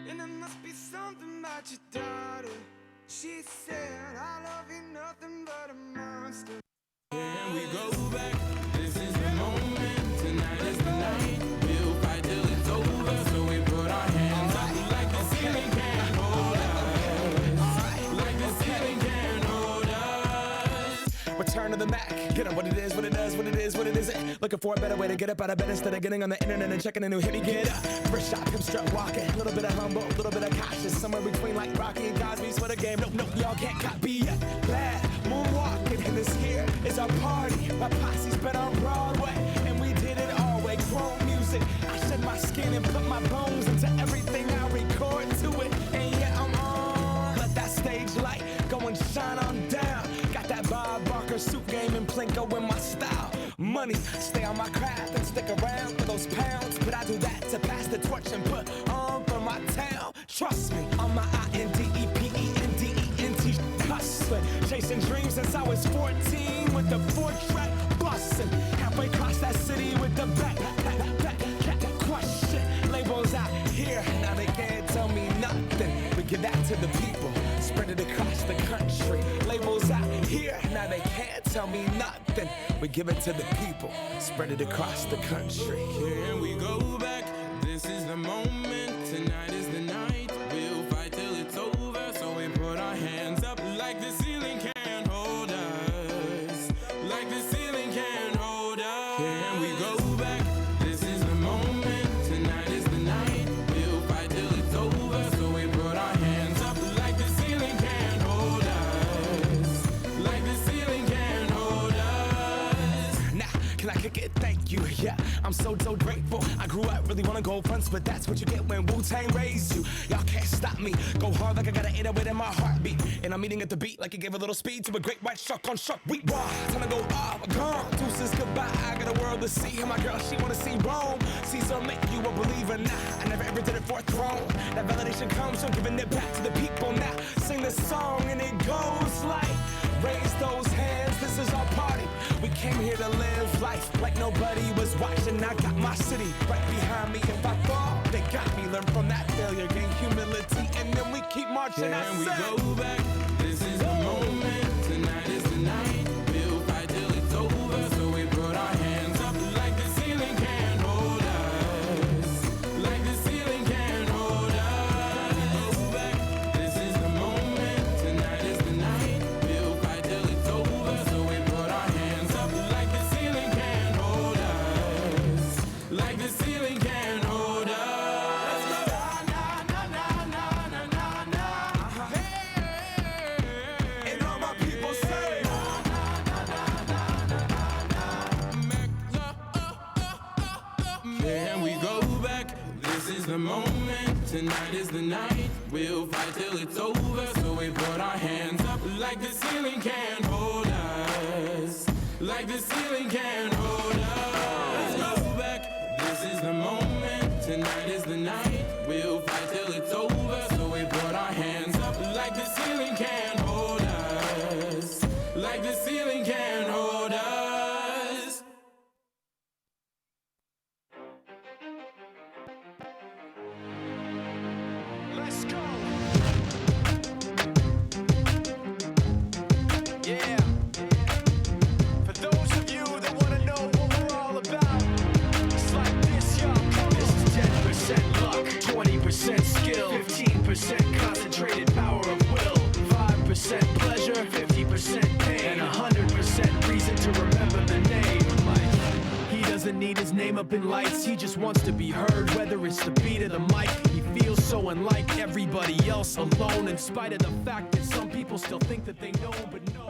And there must be something about your daughter. She said, I love you nothing but a monster. Can we go back? This is the moment. Tonight is the night. We'll fight till it's over. So we put our hands up like the ceiling can't hold us. Like the ceiling can't hold us. Return to the Mac. Get up what it is, what it does, what it is, what it isn't. Looking for a better way to get up out of bed instead of getting on the internet and checking a new hit. Me get up. First shot, come strut walking. A little bit of humble, a little bit of cautious. Somewhere between like Rocky and Cosby's for the game. Nope, y'all can't copy yet. Bad moonwalking, and this here is our party. My posse's been on Broadway, and we did it all way. Chrome music. I shed my skin and put my bones into everything I record to it. And yeah, I'm on. Let that stage light go and shine on down. Got that Bob Barker suit game and Plinko in my style. Money, stay on my craft and stick around for those pounds. But I do that to pass the torch and put on for my town. Trust me, on my INDEPENDENT hustling. Chasing dreams since I was 14 with the 4-track bustin'. Halfway across that city with the back question. Labels out here, now they can't tell me nothing. We give that to the people, spread it across the country. Labels out here, now they can't tell me nothing. We give it to the people, spread it across the country. Can we go back? This is the moment. Tonight is the night. We'll fight till it's over. So we put our hands up like the ceiling can't hold us. Like the ceiling can't hold us. Can we go back? This is the moment. Tonight is the night. We'll fight till it's over. So we put our hands up like the ceiling can't hold us. Like the ceiling can't hold us. Now, can I kick it? Thank you, yeah. I'm so grateful. I grew up really wanna go fronts, but that's what you get when Wu-Tang raised you. Y'all can't stop me. Go hard like I got an 808 in my heartbeat. And I'm eating at the beat like it gave a little speed to a great white shark on shark. We raw. Time to go off, gone. Deuces goodbye. I got a world to see. And my girl, she wanna see Rome. Caesar make you a believer. Nah, I never ever did it for a throne. That validation comes from giving it back to the people. Now sing this song and it goes like, raise those hands. This is our party. We came here to live life like nobody was watching. I got my city right behind me. If I fall, they got me. Learn from that failure, gain humility, and then we keep marching. Can we go back? This is the moment. Tonight is the night. We'll fight till it's over. So we put our hands up like the ceiling can't hold us. Like the ceiling can't hold us. Go back. This is the moment. Tonight is the night. We'll fight till it's over. So we put our hands up like the ceiling can't hold us. Like the ceiling can't hold us. And all my people say, can we go back? This is the moment. Tonight is the night. We'll fight till it's over. So we put our hands up like the ceiling can't hold us. Like the ceiling can't hold us. Let's go back. This is the moment. Tonight is the night. We'll fight till it's over. So we put our hands up like the ceiling can't hold us. Like the ceiling can't hold us. Let's go. Yeah. For those of you that want to know what we're all about, it's like this, y'all. This is 10% luck, 20% skill, 15% concentrated power of will, 5% pleasure, 50% pain, and 100% reason to remember the name. He doesn't need his name up in lights, he just wants to be heard, whether it's the beat of the mic. He feels so unlike everybody else, alone, in spite of the fact that some people still think that they know, but no.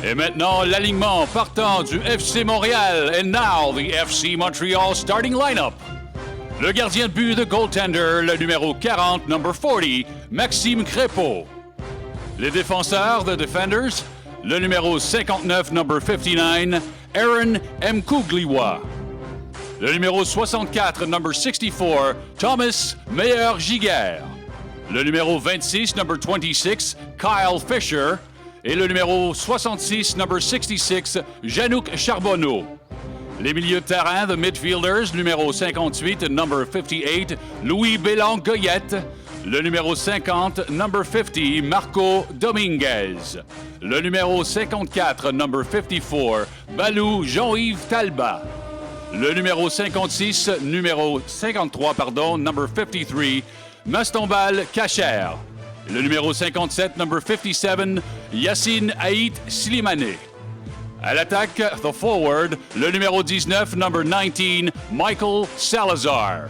Et maintenant, l'alignement partant du FC Montréal. And now, the FC Montreal starting lineup. Le gardien de but de goaltender, le numéro 40, number 40, Maxime Crépeau. Les défenseurs, the defenders, le numéro 59, number 59, Aaron Mkugliwa. Le numéro 64, number 64, Thomas Meyer-Giguère. Le numéro 26, number 26, Kyle Fisher. Et le numéro 66, number 66, Janouk Charbonneau. Les milieux de terrain, the midfielders, numéro 58, number 58, Louis Bélan-Goyette. Le numéro 50, number 50, Marco Dominguez. Le numéro 54, number 54, Balou Jean-Yves Talbot. Le numéro 56, numéro 53, pardon, number 53, Mastombal Kacher. Le numéro 57, number 57, Yassine Haït Slimane. À l'attaque, the forward, le numéro 19, number 19, Michael Salazar.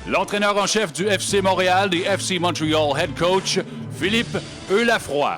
L'entraîneur en chef du FC Montréal, des FC Montreal head coach, Philippe Eulafroy.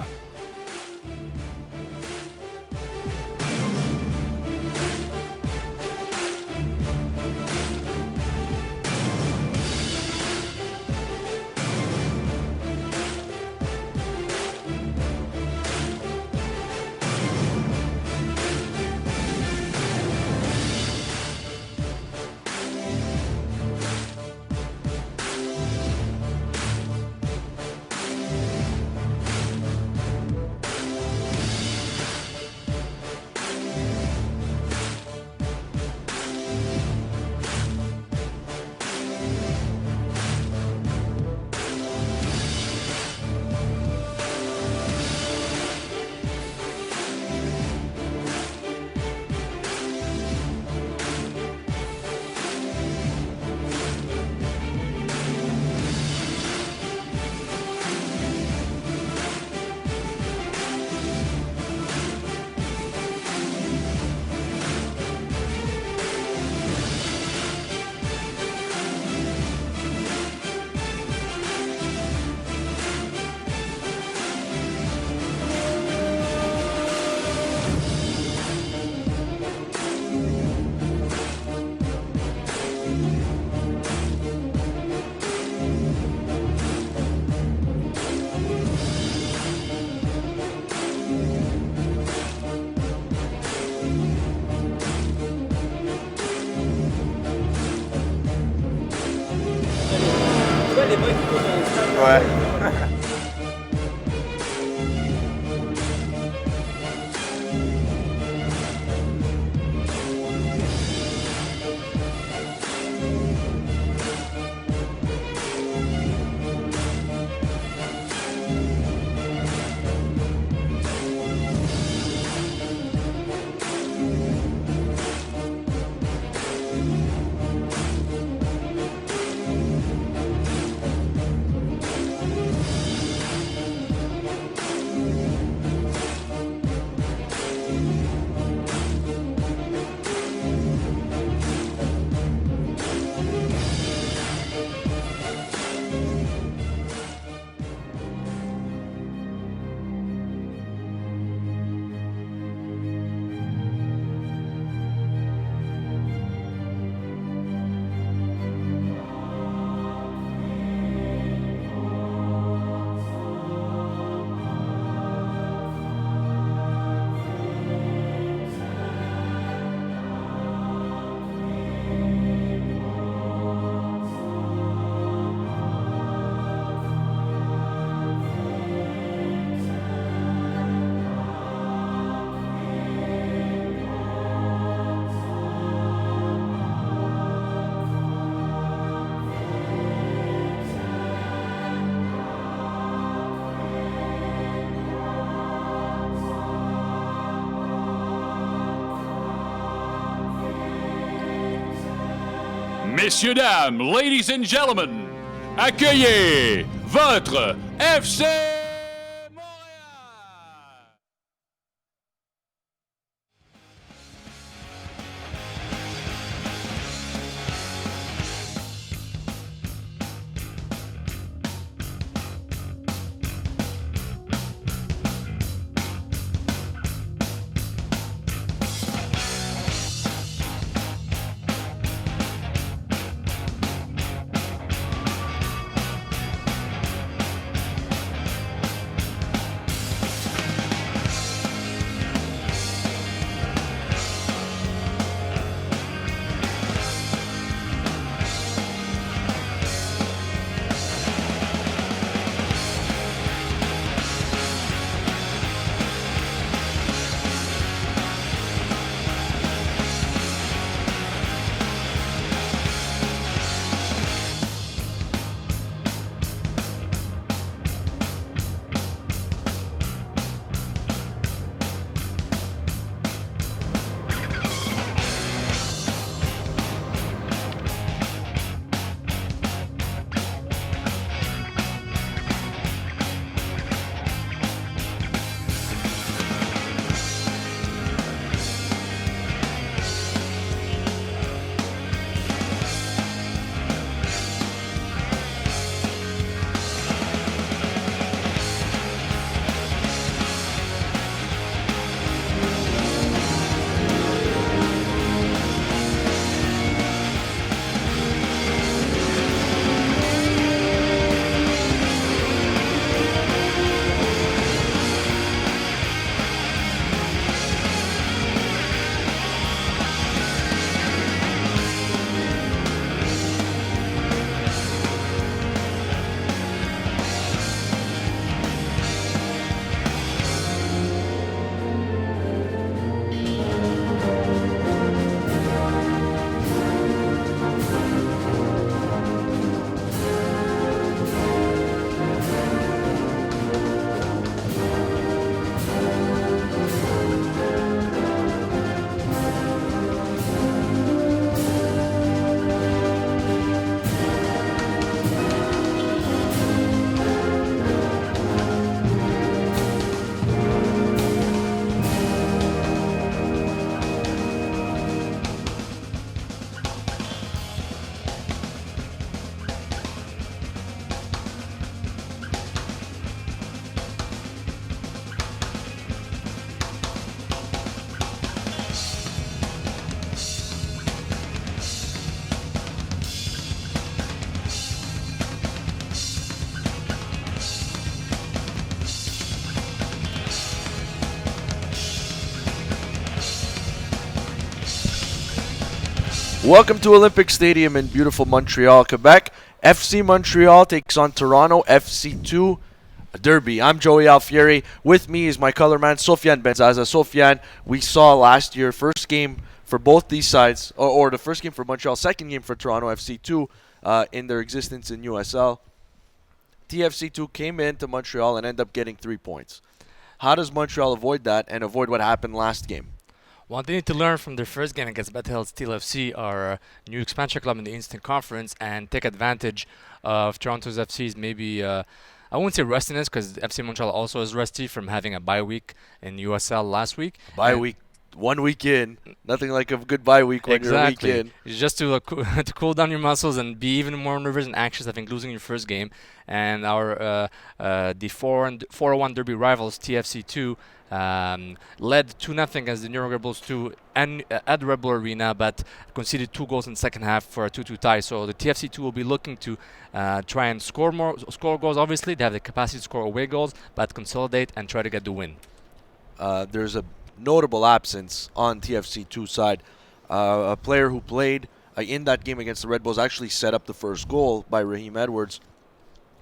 Ouais. Messieurs, dames, ladies and gentlemen, accueillez votre FC Montréal! Welcome to Olympic Stadium in beautiful Montreal, Quebec. FC Montreal takes on Toronto FC2 Derby. I'm Joey Alfieri. With me is my color man, Sofiane Benzaza. Sofiane, we saw last year, first game for both these sides, or the first game for Montreal, second game for Toronto FC2 in their existence in USL. TFC2 came into Montreal and ended up getting 3 points. How does Montreal avoid that and avoid what happened last game? Well, they need to learn from their first game against Battle Steel FC, our new expansion club in the Eastern Conference, and take advantage of Toronto's FC's maybe, I won't say rustiness, because FC Montreal also is rusty from having a bye week in USL last week. Bye week, 1 week in. Nothing like a good bye week when you're a week in. It's just to to cool down your muscles and be even more nervous and anxious having losing your first game. And our the 4-1 Derby rivals TFC2 led 2-0 against the New York Rebels 2 and at the Rebel Arena, but conceded 2 goals in the second half for a 2-2 tie. So the TFC2 will be looking to try and score goals. Obviously, they have the capacity to score away goals, but consolidate and try to get the win. There's a notable absence on TFC2 side. A player who played in that game against the Red Bulls, actually set up the first goal by Raheem Edwards,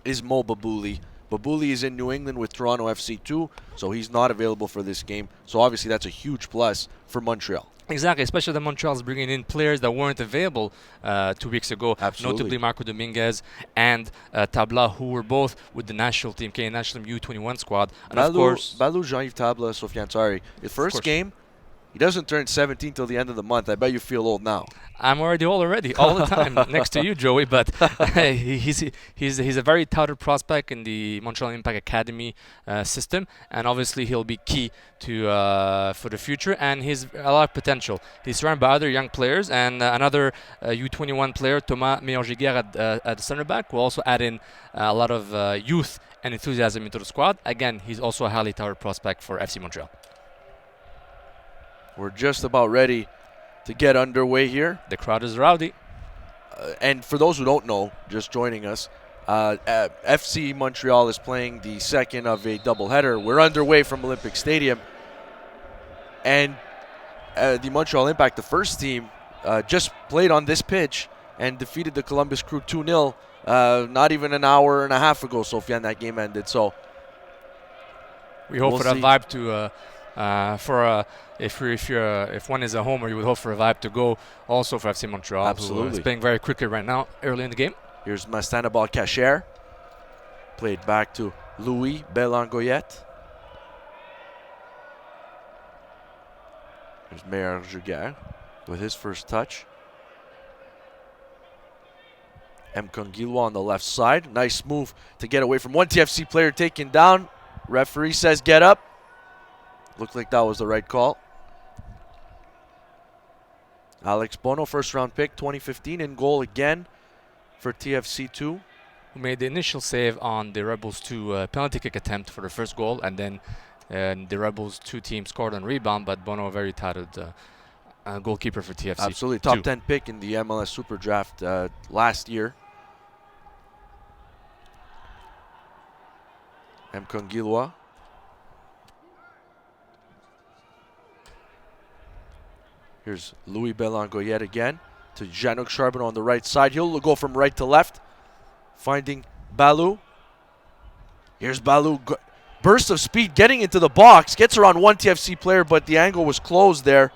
is Mo Babouli. Babouli is in New England with Toronto FC2, so he's not available for this game. So obviously that's a huge plus for Montreal. Exactly, especially that Montreal is bringing in players that weren't available 2 weeks ago. Absolutely. Notably Marco Dominguez and Tabla, who were both with the national team, Canadian national team U21 squad. And of course, Balou Jean-Yves Tabla, Sofiane, sorry. His first game, he doesn't turn 17 till the end of the month. I bet you feel old now. I'm already old all the time next to you, Joey. But he's a very touted prospect in the Montreal Impact Academy system, and obviously he'll be key to for the future. And he's a lot of potential. He's surrounded by other young players and another U21 player, Thomas Meilleur-Giguère at the center back, will also add in a lot of youth and enthusiasm into the squad. Again, he's also a highly touted prospect for FC Montreal. We're just about ready to get underway here. The crowd is rowdy. And for those who don't know, just joining us, FC Montreal is playing the second of a doubleheader. We're underway from Olympic Stadium. And the Montreal Impact, the first team, just played on this pitch and defeated the Columbus Crew 2-0 not even an hour and a half ago, Sofiane, that game ended. So we hope for that vibe to if one is a homer, you would hope for a vibe to go also for FC Montreal. Absolutely. Who is playing very quickly right now, early in the game. Here's Mastanabal Cacher. Played back to Louis Belangoyette. Here's Meilleur-Giguère with his first touch. M. Kongilwa on the left side. Nice move to get away from one TFC player taken down. Referee says get up. Looked like that was the right call. Alex Bono, first round pick, 2015, in goal again for TFC2. Who made the initial save on the Rebels 2 penalty kick attempt for the first goal, and then the Rebels 2 team scored on rebound, but Bono, a very touted goalkeeper for TFC. Absolutely, top 10 pick in the MLS Super Draft last year. M. Kongilwa. Here's Louis Belangoyette again to Janouk Charbonneau on the right side. He'll go from right to left, finding Balou. Here's Balou. Burst of speed getting into the box. Gets around one TFC player, but the angle was closed there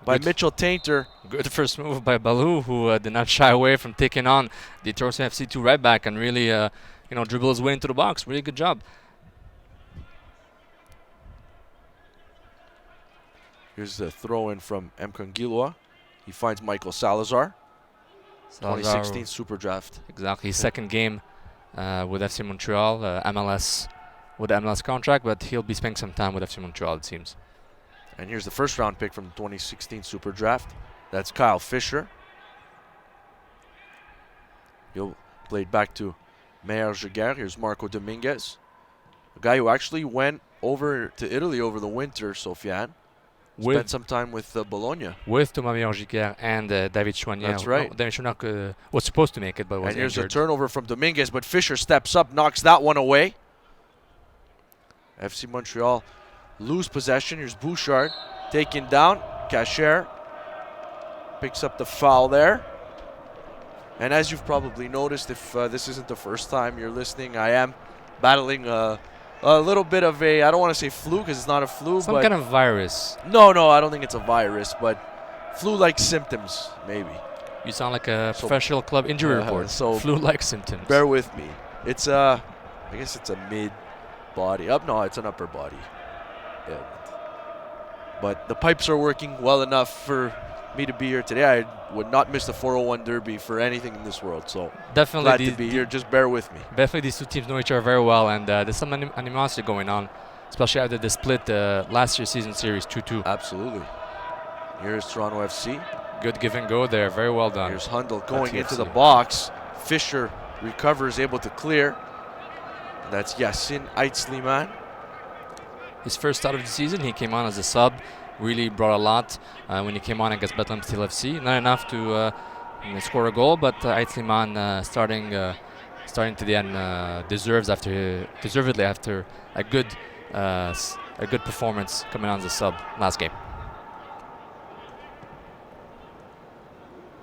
by Mitchell Tainter. Good first move by Balou, who did not shy away from taking on the Toronto FC2 right back and really dribble his way into the box. Really good job. Here's the throw-in from M. Kongilwa. He finds Michael Salazar. 2016 Super Draft. Exactly. His second game with FC Montreal, MLS, with the MLS contract, but he'll be spending some time with FC Montreal, it seems. And here's the first round pick from the 2016 Super Draft. That's Kyle Fisher. He'll play it back to Meilleur-Giguère. Here's Marco Dominguez, a guy who actually went over to Italy over the winter, Sofiane. Spent some time with Bologna. With Thomas Meilleur-Giguère and David Chouanier. That's right. David Chouanier was supposed to make it, but was injured. And here's injured. a turnover from Dominguez, but Fisher steps up, knocks that one away. FC Montreal lose possession. Here's Bouchard taken down. Cacher picks up the foul there. And as you've probably noticed, if this isn't the first time you're listening, I am battling a little bit of a, I don't want to say flu because it's not a flu, Some but kind of virus. no, I don't think it's a virus, but flu-like symptoms, maybe. You sound like a So- professional club injury report. so Flu-like symptoms. Bear with me. It's I guess it's a mid-body. No, it's an upper body. Yeah. But the pipes are working well enough for me to be here today. I would not miss the 401 Derby for anything in this world. So Definitely, glad to be here. Just bear with me. definitely these two teams know each other very well, and there's some animosity going on, especially after the split last year's season series 2-2. Absolutely. Here's Toronto FC. Good give and go there. Very well done. Here's Hundle going TFC. into the box. Fisher recovers, able to clear. That's Yacine Aitzliman. His first start of the season, he came on as a sub. Really brought a lot when he came on against Bethlehem Steel FC. Not enough to score a goal, but Aitzliman starting to the end deservedly after a good performance coming on as a sub last game.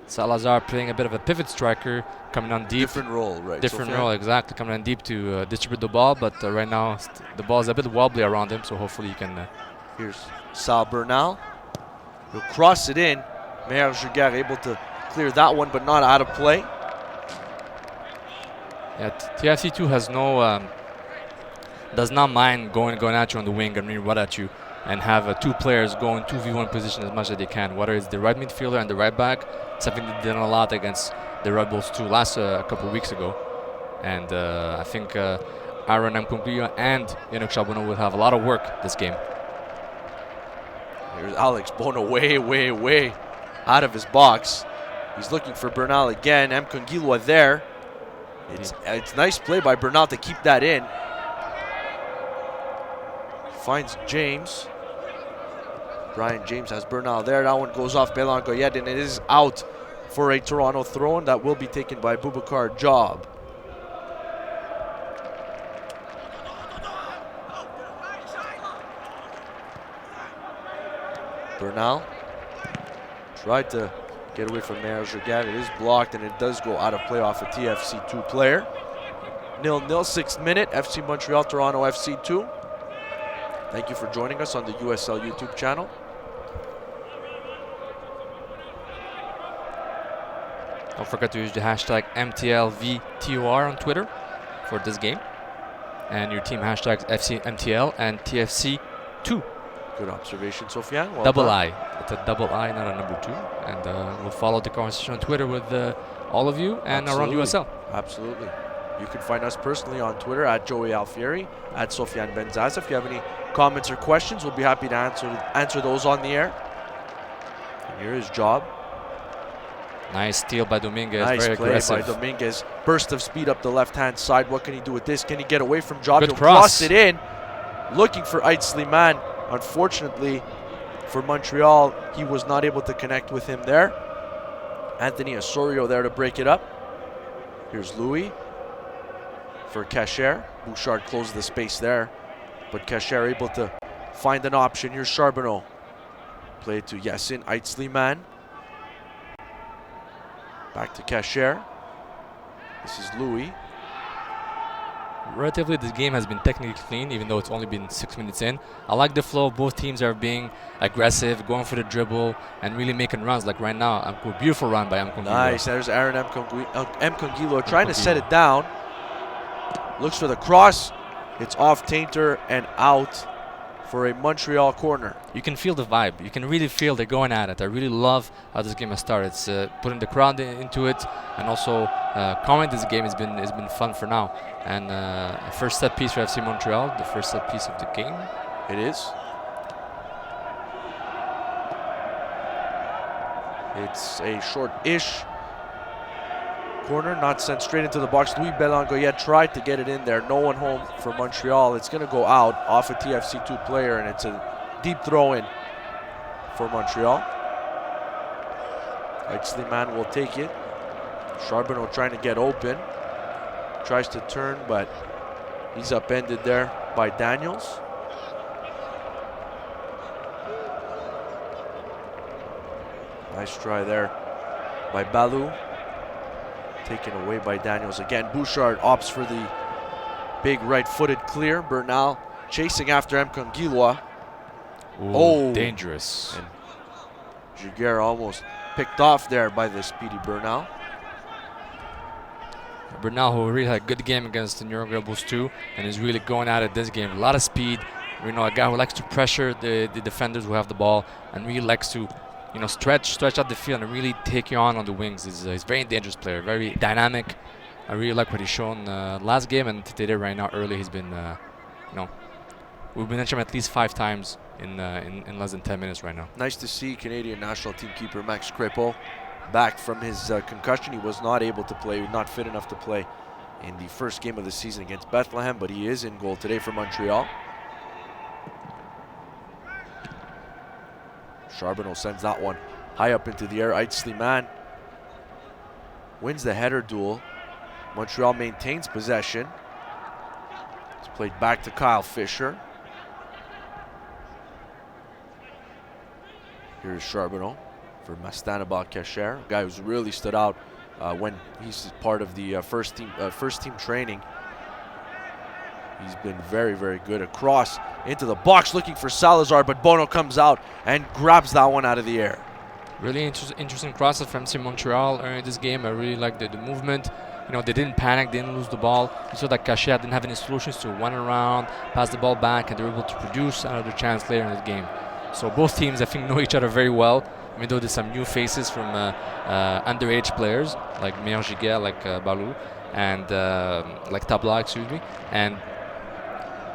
Salazar playing a bit of a pivot striker, coming on deep. Different role, right? Different Sofiane? role, exactly. Coming on deep to distribute the ball, but right now the ball is a bit wobbly around him, so hopefully he can. Here's Sal Bernal. He'll cross it in. Meyer Jugar able to clear that one, but not out of play. Yeah, TFC2 has no, does not mind going at you on the wing and running right at you, and have two players go in 2v1 position as much as they can, whether it's the right midfielder and the right back. Something they did a lot against the Red Bulls 2 last a couple of weeks ago. And I think Aaron Mkonguio and Yannick Charbonneau will have a lot of work this game. Here's Alex Bono way out of his box. He's looking for Bernal again. Mkongilwa there. It's nice play by Bernal to keep that in. Finds James. Brian James has Bernal there. That one goes off Belan Goyed, and it is out for a Toronto throw-in that will be taken by Boubacar Job. Bernal tried to get away from Meyer Jugar. It is blocked, and it does go out of play off a TFC2 player. 0-0, 6th minute. FC Montreal, Toronto FC 2. Thank you for joining us on the USL YouTube channel. Don't forget to use the hashtag MTLVTOR on Twitter for this game. And your team hashtags FCMTL and TFC2. Good observation, Sofiane. Well Double done. I. It's a double I, not a number 2. And we'll follow the conversation on Twitter with all of you and Absolutely. around USL. Absolutely. You can find us personally on Twitter at Joey Alfieri, at Sofiane Benzaza. If you have any comments or questions, we'll be happy to answer those on the air. And here is Job. Nice steal by Dominguez. Nice Very play aggressive. by Dominguez. Burst of speed up the left-hand side. What can he do with this? Can he get away from Job? Good He'll cross. cross it in. Looking for Aitzliman. Unfortunately for Montreal, he was not able to connect with him there. Anthony Osorio there to break it up. Here's Louis for Cacher. Bouchard closes the space there, but Cacher able to find an option. Here's Charbonneau. Play to Yacine Aitzliman. Back to Cacher. This is Louis. Relatively, this game has been technically clean, even though it's only been 6 minutes in. I like the flow. Both teams are being aggressive, going for the dribble, and really making runs. Like right now, beautiful run by Mkongilwa. Nice. There's Aaron Mkongilwa trying to set it down. Looks for the cross. It's off Tainter and out for a Montreal corner. You can feel the vibe. You can really feel they're going at it. I really love how this game has started. It's putting the crowd into it, and also commenting this game has been fun for now. And first set piece for FC Montreal, the first set piece of the game. It is. It's a short-ish corner, not sent straight into the box. Louis Belangoyet tried to get it in there. No one home for Montreal. It's going to go out off a TFC2 player, and it's a deep throw-in for Montreal. Aitzliman will take it. Charbonneau trying to get open. Tries to turn, but he's upended there by Daniels. Nice try there by Balou. Taken away by Daniels again. Bouchard opts for the big right-footed clear. Bernal chasing after M. Kongilwa. Oh, dangerous. And Giguère almost picked off there by the speedy Bernal. Bernal, who really had a good game against the New York Red Bulls too, and is really going at it this game. A lot of speed. You know, a guy who likes to pressure the defenders who have the ball and really likes to, you know, stretch out the field and really take you on the wings. He's a very dangerous player, very dynamic. I really like what he's shown last game and today right now early. He's been, you know, we've been mentioned him at least 5 times in less than 10 minutes right now. Nice to see Canadian national team keeper Max Crepeau back from his concussion. He was not able to play, not fit enough to play in the first game of the season against Bethlehem, but he is in goal today for Montreal. Charbonneau sends that one high up into the air. Ait Slimane wins the header duel. Montreal maintains possession. It's played back to Kyle Fisher. Here's Charbonneau for Mastanaba Kacher, a guy who's really stood out when he's part of the first team training. He's been very, very good. Across into the box looking for Salazar, but Bono comes out and grabs that one out of the air. Really interesting crosses from FC Montreal early this game. I really like the movement. You know, they didn't panic, they didn't lose the ball. You saw that Kacher didn't have any solutions to run around, pass the ball back, and they were able to produce another chance later in the game. So both teams, I think, know each other very well. Even though there's some new faces from underage players like Meir Giguère, like Balou, and like Tabla, excuse me, and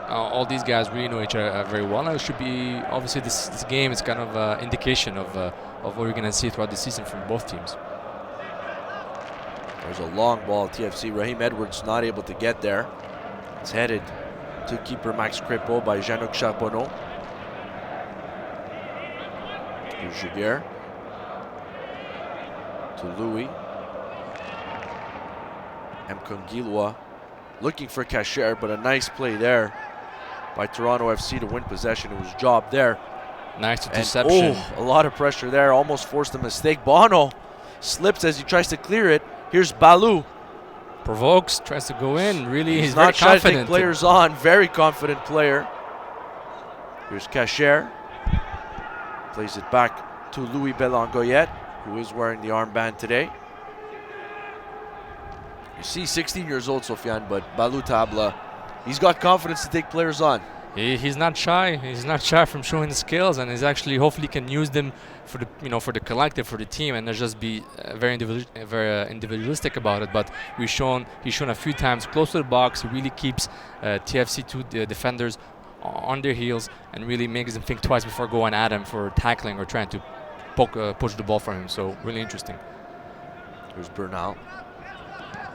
all these guys really know each other very well. And it should be, obviously, this game is kind of an indication of what we're going to see throughout the season from both teams. There's a long ball at TFC. Raheem Edwards not able to get there. It's headed to keeper Max Crepeau by Jean-Luc Charbonneau. Here's Giguère to Louis. M. Kongilwa looking for Kacher, but a nice play there by Toronto FC to win possession. It was job there. Nice And, interception. a lot of pressure there. Almost forced a mistake. Bono slips as he tries to clear it. Here's Balou. Provokes, tries to go in. Really, he's not very shy to take confident. players on. Very confident player. Here's Kacher. Plays it back to Louis Belangoyet, who is wearing the armband today. You see, 16 years old, Sofiane, but Balou Tabla, he's got confidence to take players on. He's not shy. He's not shy from showing the skills, and he's actually hopefully can use them for the for the collective, for the team, and not just be very individualistic about it. But he's shown a few times close to the box. He really keeps TFC2 the defenders on their heels and really makes them think twice before going at him for tackling or trying to push the ball for him. So really interesting. Here's Bernal.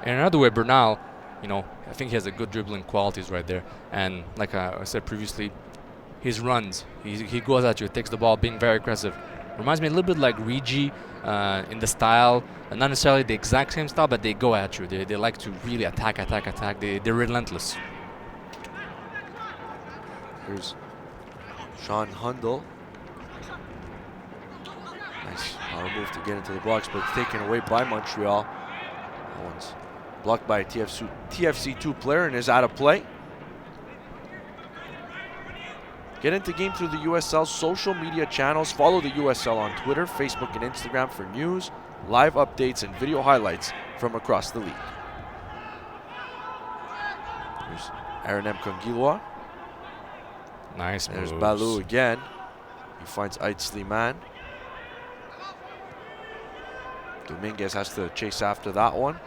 In another way, Bernal, I think he has a good dribbling qualities right there. And like I said previously, his runs, he goes at you, takes the ball, being very aggressive. Reminds me a little bit like Rigi in the style, and not necessarily the exact same style, but they go at you. They like to really attack. They're relentless. Here's Sean Hundle. Nice power move to get into the box, but it's taken away by Montreal. That one's blocked by a TFC2 player and is out of play. Get into game through the USL social media channels. Follow the USL on Twitter, Facebook, and Instagram for news, live updates, and video highlights from across the league. Here's Aaron M. Kongilwa. Nice There's moves. Balou again. He finds Ait Slimane. Dominguez has to chase after that one.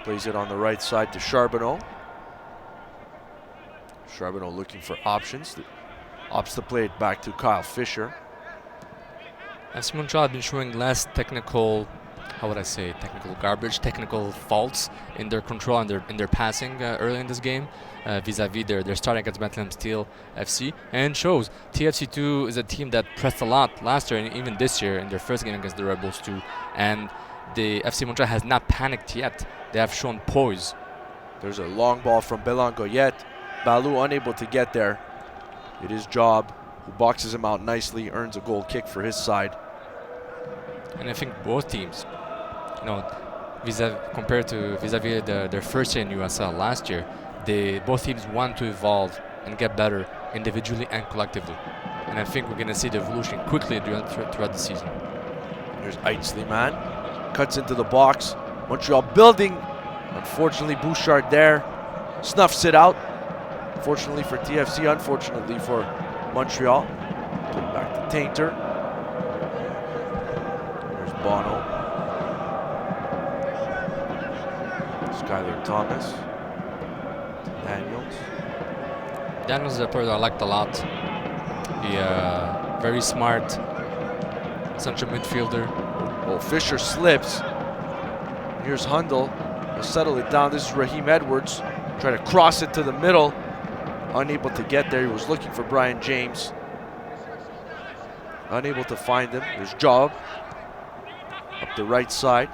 Plays it on the right side to Charbonneau. Charbonneau looking for options. Opts to play it back to Kyle Fisher. FC Montreal have been showing less technical, garbage, technical faults in their control and in their passing early in this game vis-a-vis their starting against Bethlehem Steel FC. And shows TFC2 is a team that pressed a lot last year and even this year in their first game against the Red Bulls 2. And the FC Montreal has not panicked yet. They have shown poise. There's a long ball from Belangoyet. Balou unable to get there. It is Job who boxes him out nicely, earns a goal kick for his side. And I think both teams, compared to vis-a-vis their first year in USL last year, both teams want to evolve and get better individually and collectively. And I think we're going to see the evolution quickly throughout the season. Here's Eitzli-Man, cuts into the box. Montreal building. Unfortunately, Bouchard there snuffs it out. Fortunately for TFC, unfortunately for Montreal. Put it back to Tainter. There's Bono. Skylar Thomas. Daniels. Daniels is a player that I liked a lot. He very smart central midfielder. Oh, Fisher slips. Here's Hundle. He'll settle it down. This is Raheem Edwards. Try to cross it to the middle. Unable to get there. He was looking for Brian James. Unable to find him. There's Job. Up the right side.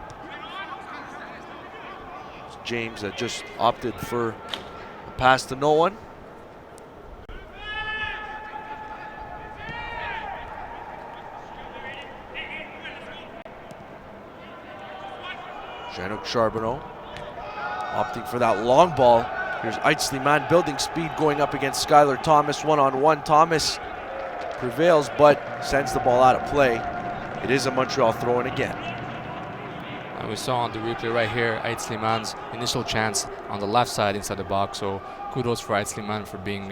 It's James that just opted for a pass to no one. Jean-Luc Charbonneau opting for that long ball. Here's Eitzli-Man building speed going up against Skylar Thomas. One-on-one. Thomas prevails but sends the ball out of play. It is a Montreal throw-in again. And we saw on the replay right here Eitzli-Man's initial chance on the left side inside the box. So kudos for Eitzli-Man for being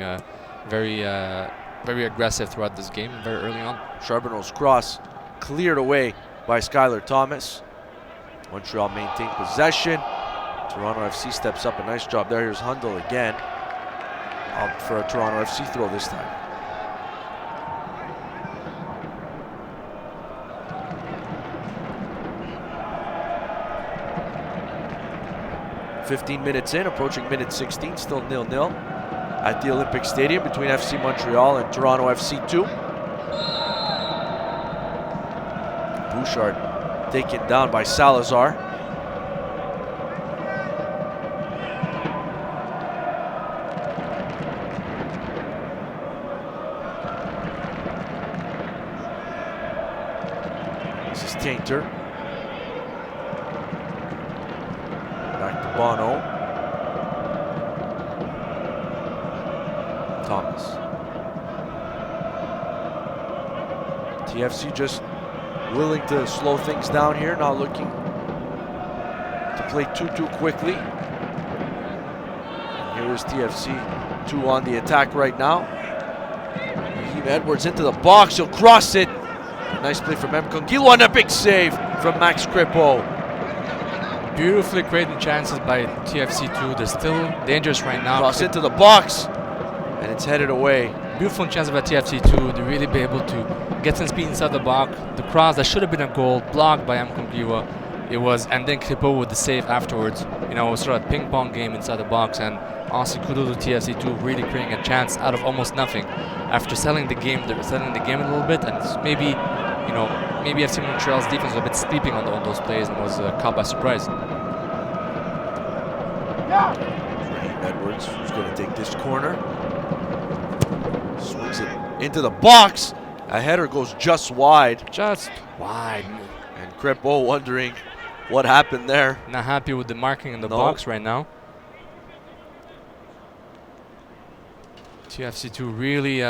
very aggressive throughout this game, very early on. Charbonneau's cross cleared away by Skylar Thomas. Montreal maintained possession. Toronto FC steps up. A nice job there. Here's Hundle again. Out for a Toronto FC throw this time. "15 minutes in, approaching minute 16, still 0-0 at the Olympic Stadium between FC Montreal and Toronto FC2. Bouchard taken down by Salazar. This is Tainter. Back to Bono. Thomas. TFC just willing to slow things down here, not looking to play too quickly. And here is TFC 2 on the attack right now. Raheem Edwards into the box, he'll cross it. A nice play from M. Kongilo and a big save from Max Kripo. Beautifully created chances by TFC2. They're still dangerous right now. Cross into the box, and it's headed away. Beautiful chance by TFC2 to really be able to get some speed inside the box. The cross that should have been a goal, blocked by M. Kongilo. It was, and then Kripo with the save afterwards. It was sort of a ping-pong game inside the box, and also kudos to TFC2 really creating a chance out of almost nothing after selling the game a little bit, and maybe FC Montreal's defense was a bit sleeping on those plays and was caught by surprise. Raheem Edwards, who's going to take this corner, swings it into the box. A header goes just wide. And Kripo wondering what happened there. Not happy with the marking in the box right now. TFC2 really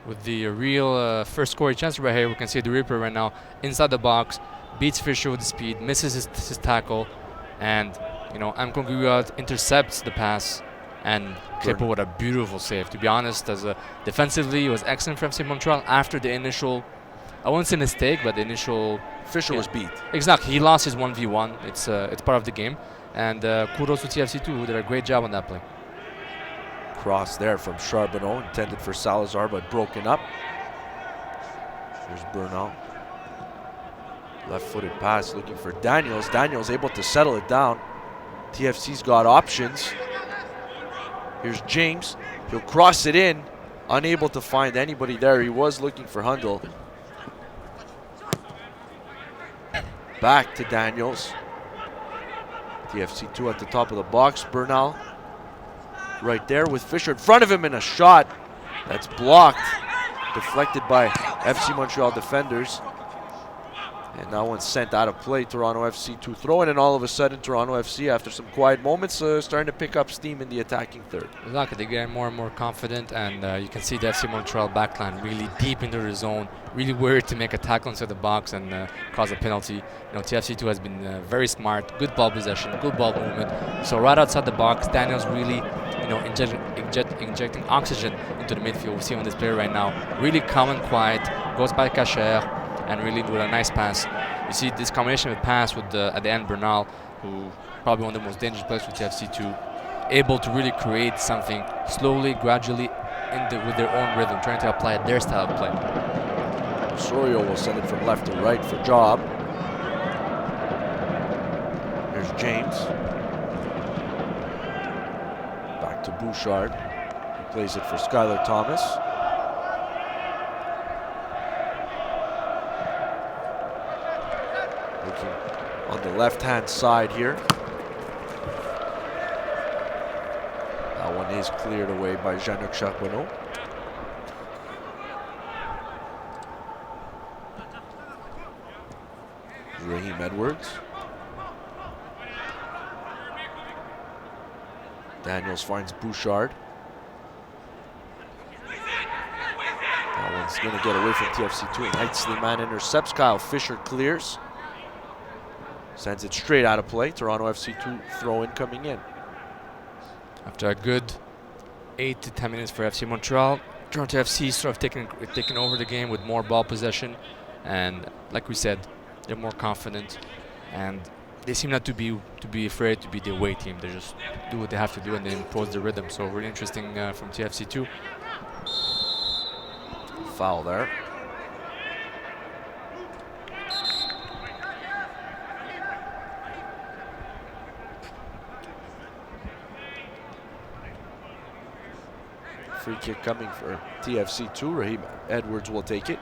with the real first scoring chance right here. We can see the Reaper right now inside the box, beats Fisher with the speed, misses his tackle, and Nkongua intercepts the pass, and Kripo with a beautiful save. To be honest, defensively, it was excellent from FC Montreal after the initial, I won't say mistake, but the initial. Fisher was beat. Exactly, he lost his 1v1. It's part of the game, and kudos to TFC2 who did a great job on that play. Cross there from Charbonneau, intended for Salazar, but broken up. Here's Bernal. Left-footed pass looking for Daniels. Daniels able to settle it down. TFC's got options. Here's James. He'll cross it in. Unable to find anybody there. He was looking for Hundle. Back to Daniels. TFC2 at the top of the box. Bernal right there with Fisher in front of him, in a shot that's blocked. Deflected by FC Montreal defenders. And that one's sent out of play. Toronto FC to throw in, and all of a sudden Toronto FC, after some quiet moments, starting to pick up steam in the attacking third. Exactly, they're getting more and more confident, and you can see the FC Montreal backline really deep into the zone, really worried to make a tackle inside the box and cause a penalty. You know, TFC2 has been very smart, good ball possession, good ball movement. So right outside the box, Daniel's really, you know, injecting oxygen into the midfield. We see on this player right now, really calm and quiet, goes by Cacher, and really with a nice pass. You see this combination of pass with at the end Bernal, who probably one of the most dangerous players for TFC2, able to really create something slowly, gradually, with their own rhythm, trying to apply their style of play. Osorio will send it from left to right for Job. Here's James. Back to Bouchard. He plays it for Skylar Thomas. Looking on the left-hand side here. That one is cleared away by Jean-Luc Charbonneau. Raheem Edwards. Daniels finds Bouchard. That one's going to get away from TFC2, and Heitzliman intercepts. Kyle Fisher clears. Sends it straight out of play. Toronto FC2 throw-in coming in. After a good 8 to 10 minutes for FC Montreal, Toronto FC sort of taking over the game with more ball possession, and like we said, they're more confident, and they seem not to be afraid to be the away team. They just do what they have to do and they impose the rhythm. So really interesting from TFC2. Foul there. Free kick coming for TFC2. Raheem Edwards will take it.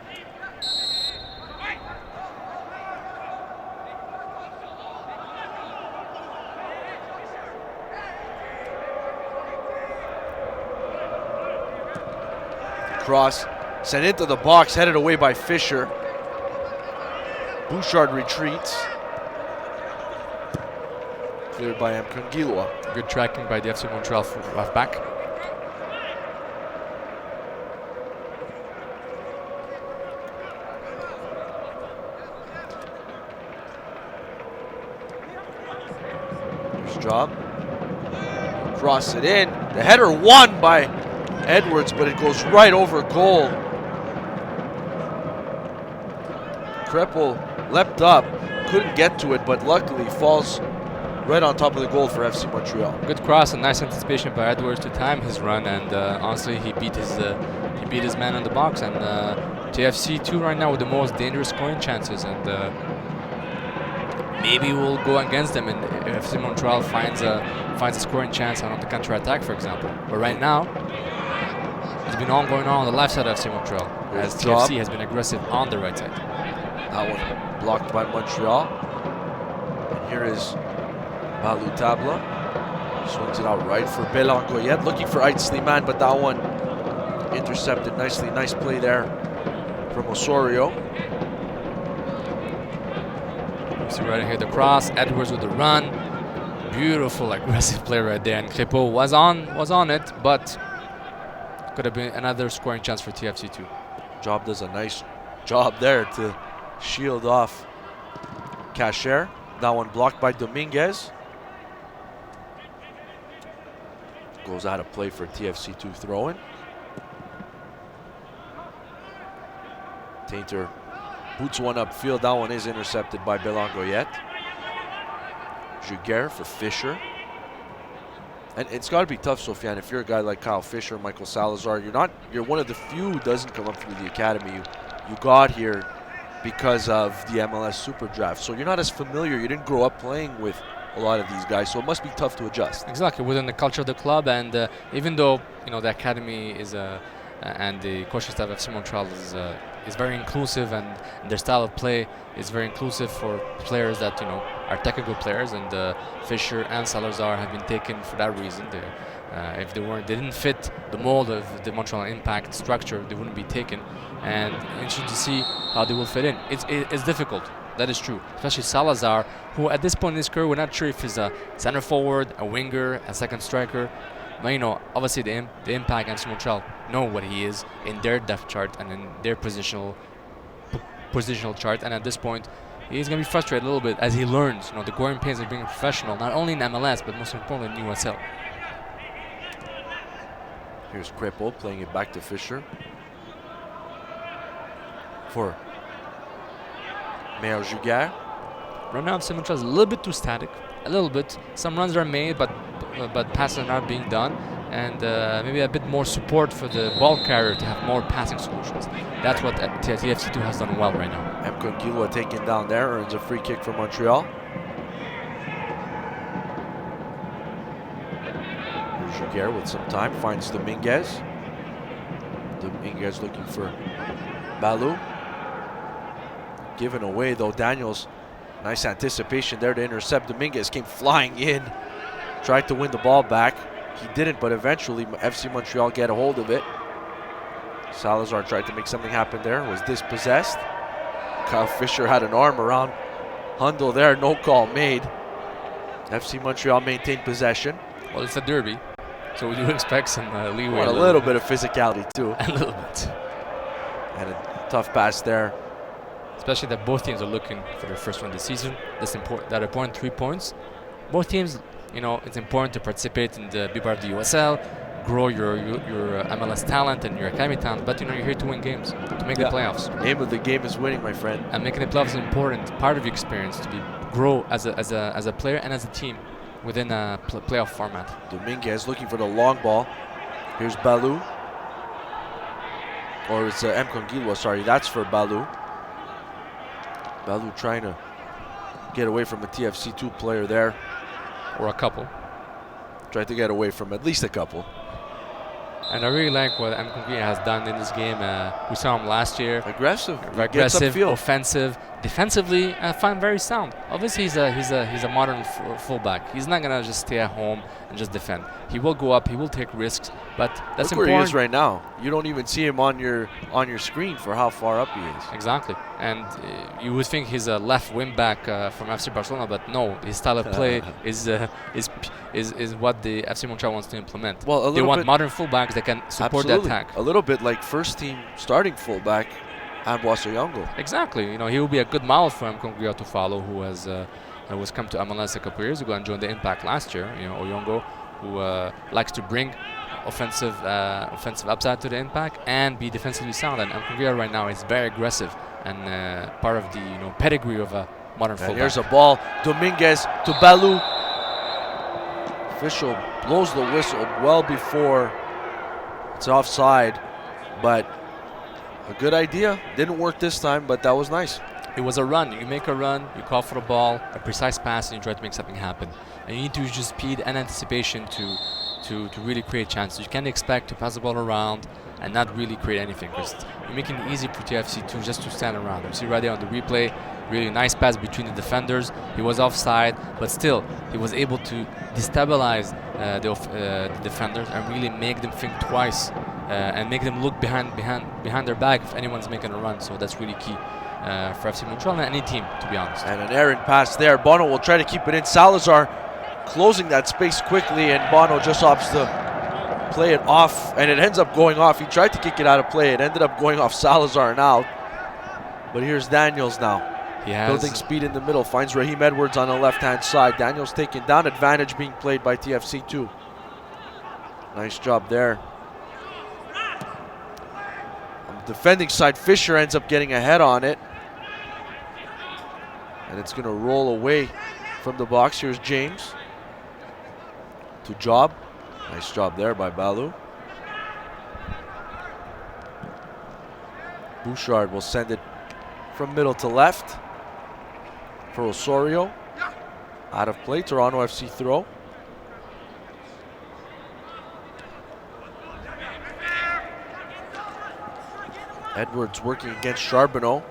Cross sent into the box, headed away by Fisher. Bouchard retreats. Cleared by Mkangilwa. Good tracking by the FC Montreal left back. Job. Cross it in. The header won by Edwards, but it goes right over goal. Kreppel leapt up, couldn't get to it, but luckily falls right on top of the goal for FC Montreal. Good cross and nice anticipation by Edwards to time his run, and honestly he beat his man in the box. And TFC2 right now with the most dangerous scoring chances, and maybe we'll go against them and FC Montreal finds a scoring chance on the counter-attack, for example. But right now, it's been all going on the left side of FC Montreal, as TFC has been aggressive on the right side. That one blocked by Montreal. And here is Balou Tabla. Swings it out right for Belangoyet, looking for Heitzliman, but that one intercepted nicely. Nice play there from Osorio. See right here the cross, Edwards with the run. Beautiful aggressive play right there, and Crépeau was on it, but could have been another scoring chance for TFC2. Job does a nice job there to shield off Cacher. That one blocked by Dominguez. Goes out of play for TFC2 throw-in. Tainter boots one upfield. That one is intercepted by Belangoyet. Juguer for Fisher. And it's got to be tough, Sofiane, if you're a guy like Kyle Fisher, Michael Salazar. You're one of the few who doesn't come up through the academy. You got here because of the MLS Super Draft. So you're not as familiar. You didn't grow up playing with a lot of these guys, so it must be tough to adjust. Exactly, within the culture of the club, and even though the academy is and the coaching staff of FC Montreal is very inclusive, and their style of play is very inclusive for players that are technical players, and Fisher and Salazar have been taken for that reason. If they didn't fit the mold of the Montreal Impact structure, they wouldn't be taken. And interesting to see how they will fit in. It's difficult. That is true. Especially Salazar, who at this point in his career, we're not sure if he's a center forward, a winger, a second striker. But you know, obviously the Impact and Montreal know what he is in their depth chart and in their positional chart. And at this point, he's going to be frustrated a little bit as he learns, you know, the growing pains of being a professional, not only in MLS, but most importantly in USL. Here's Crepeau playing it back to Fisher. For Mayor Juguer. Right now, FC Montreal is a little bit too static, a little bit. Some runs are made, but passes are not being done, and maybe a bit more support for the ball carrier to have more passing solutions. That's what TFC2 has done well right now. M. Conquilua taken down there, earns a free kick for Montreal. Here's Juguer with some time, finds Dominguez. Dominguez looking for Balou. Given away though, Daniels. Nice anticipation there to intercept. Dominguez came flying in. Tried to win the ball back. He didn't, but eventually FC Montreal get a hold of it. Salazar tried to make something happen there. Was dispossessed. Kyle Fisher had an arm around Hundle there. No call made. FC Montreal maintained possession. Well, it's a derby, so we do expect some leeway. Well, a little bit of physicality too. A little bit. And a tough pass there. Especially that both teams are looking for their first win this season. That's important. That important 3 points. Both teams, you know, it's important to participate in be part of the USL, grow your MLS talent and your academy talent. But you know, you're here to win games, to make the playoffs. Aim of the game is winning, my friend. And making the playoffs is an important part of your experience to grow as a player and as a team within a playoff format. Dominguez looking for the long ball. Here's Balou. Or it's M. Conquilua, sorry. That's for Balou. Balou trying to get away from a TFC2 player there. Or a couple. Tried to get away from at least a couple. And I really like what M. Conquilua has done in this game. We saw him last year. Aggressive, Offensive, defensively. I find very sound. Obviously, he's a modern fullback. He's not gonna just stay at home and just defend. He will go up. He will take risks. But that's Look important. where he is right now. You don't even see him on your screen for how far up he is. Exactly. And you would think he's a left wing back from FC Barcelona, but no. His style of play is what the FC Montreal wants to implement. Well, they want modern fullbacks that can support the attack. A little bit like first team starting fullback Ambroise Oyongo. Exactly. You know, he will be a good model for M. Conquilua to follow, who has come to MLS a couple years ago and joined the Impact last year. You know, Oyongo, who likes to bring offensive upside to the Impact and be defensively sound. And M. Conquilua right now is very aggressive and part of the pedigree of a modern fullback. Here's a ball. Dominguez to Balou. Official blows the whistle well before it's offside, but a good idea. Didn't work this time, but that was nice. It was a run. You make a run, you call for the ball, a precise pass, and you try to make something happen. And you need to use your speed and anticipation to really create chances. You can't expect to pass the ball around and not really create anything, because you're making it easy for TFC2 just to stand around. You see right there on the replay, really nice pass between the defenders. He was offside, but still, he was able to destabilize the defenders and really make them think twice and make them look behind their back if anyone's making a run. So that's really key for FC Montreal and any team, to be honest. And an errant pass there. Bono will try to keep it in. Salazar closing that space quickly, and Bono just opts to play it off, and it ends up going off. He tried to kick it out of play. It ended up going off Salazar and out. But here's Daniels now. Building speed in the middle. Finds Raheem Edwards on the left-hand side. Daniels taken down. Advantage being played by TFC2. Nice job there. On the defending side, Fisher ends up getting a head on it. And it's going to roll away from the box. Here's James. To Job. Nice job there by Balou. Bouchard will send it from middle to left for Osorio. Out of play. Toronto FC throw. Edwards working against Charbonneau.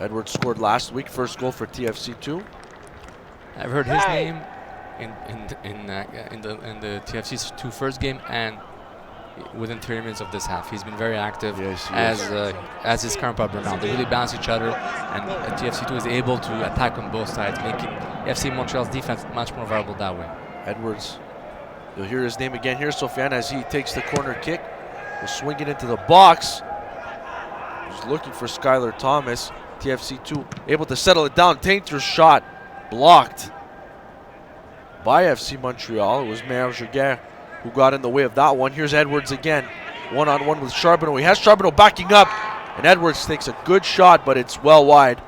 Edwards scored last week. First goal for TFC2. I've heard his name in the TFC's 2 first game and within 30 minutes of this half. He's been very active, Yes, he as his current partner now. They really balance each other, and TFC2 is able to attack on both sides, making FC Montreal's defense much more viable that way. Edwards, you'll hear his name again here, Sofiane, as he takes the corner kick. Will swing it into the box. He's looking for Skylar Thomas. TFC2 able to settle it down. Tainter's shot blocked by FC Montreal. It was Mayor Jaguer who got in the way of that one. Here's Edwards again. One-on-one with Charbonneau. He has Charbonneau backing up, and Edwards takes a good shot, but it's well wide.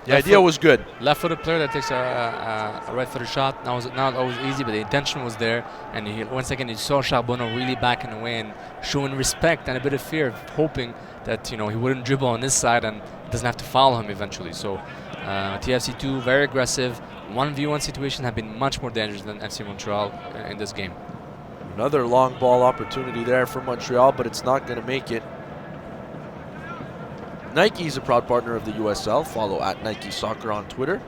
The idea was good. Left-footed player that takes a right-footed shot. Now was not always easy, but the intention was there. And once again, you saw Charbonneau really backing away and showing respect and a bit of fear, hoping that he wouldn't dribble on this side and doesn't have to follow him eventually. So TFC2 very aggressive. 1v1 situations have been much more dangerous than FC Montreal in this game. Another long ball opportunity there for Montreal, but it's not going to make it. Nike is a proud partner of the USL. Follow at Nike Soccer on Twitter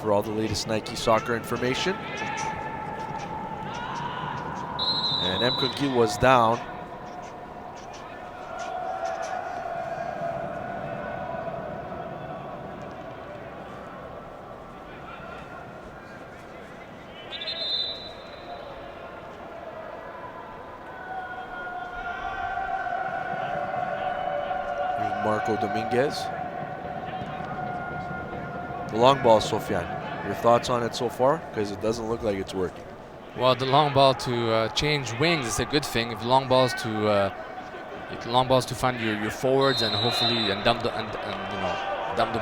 for all the latest Nike Soccer information. And Mkongil was down. Marco Dominguez. The long ball, Sofiane. Your thoughts on it so far? Because it doesn't look like it's working. Well, the long ball to change wings is a good thing. If the long balls to find your forwards and hopefully dump the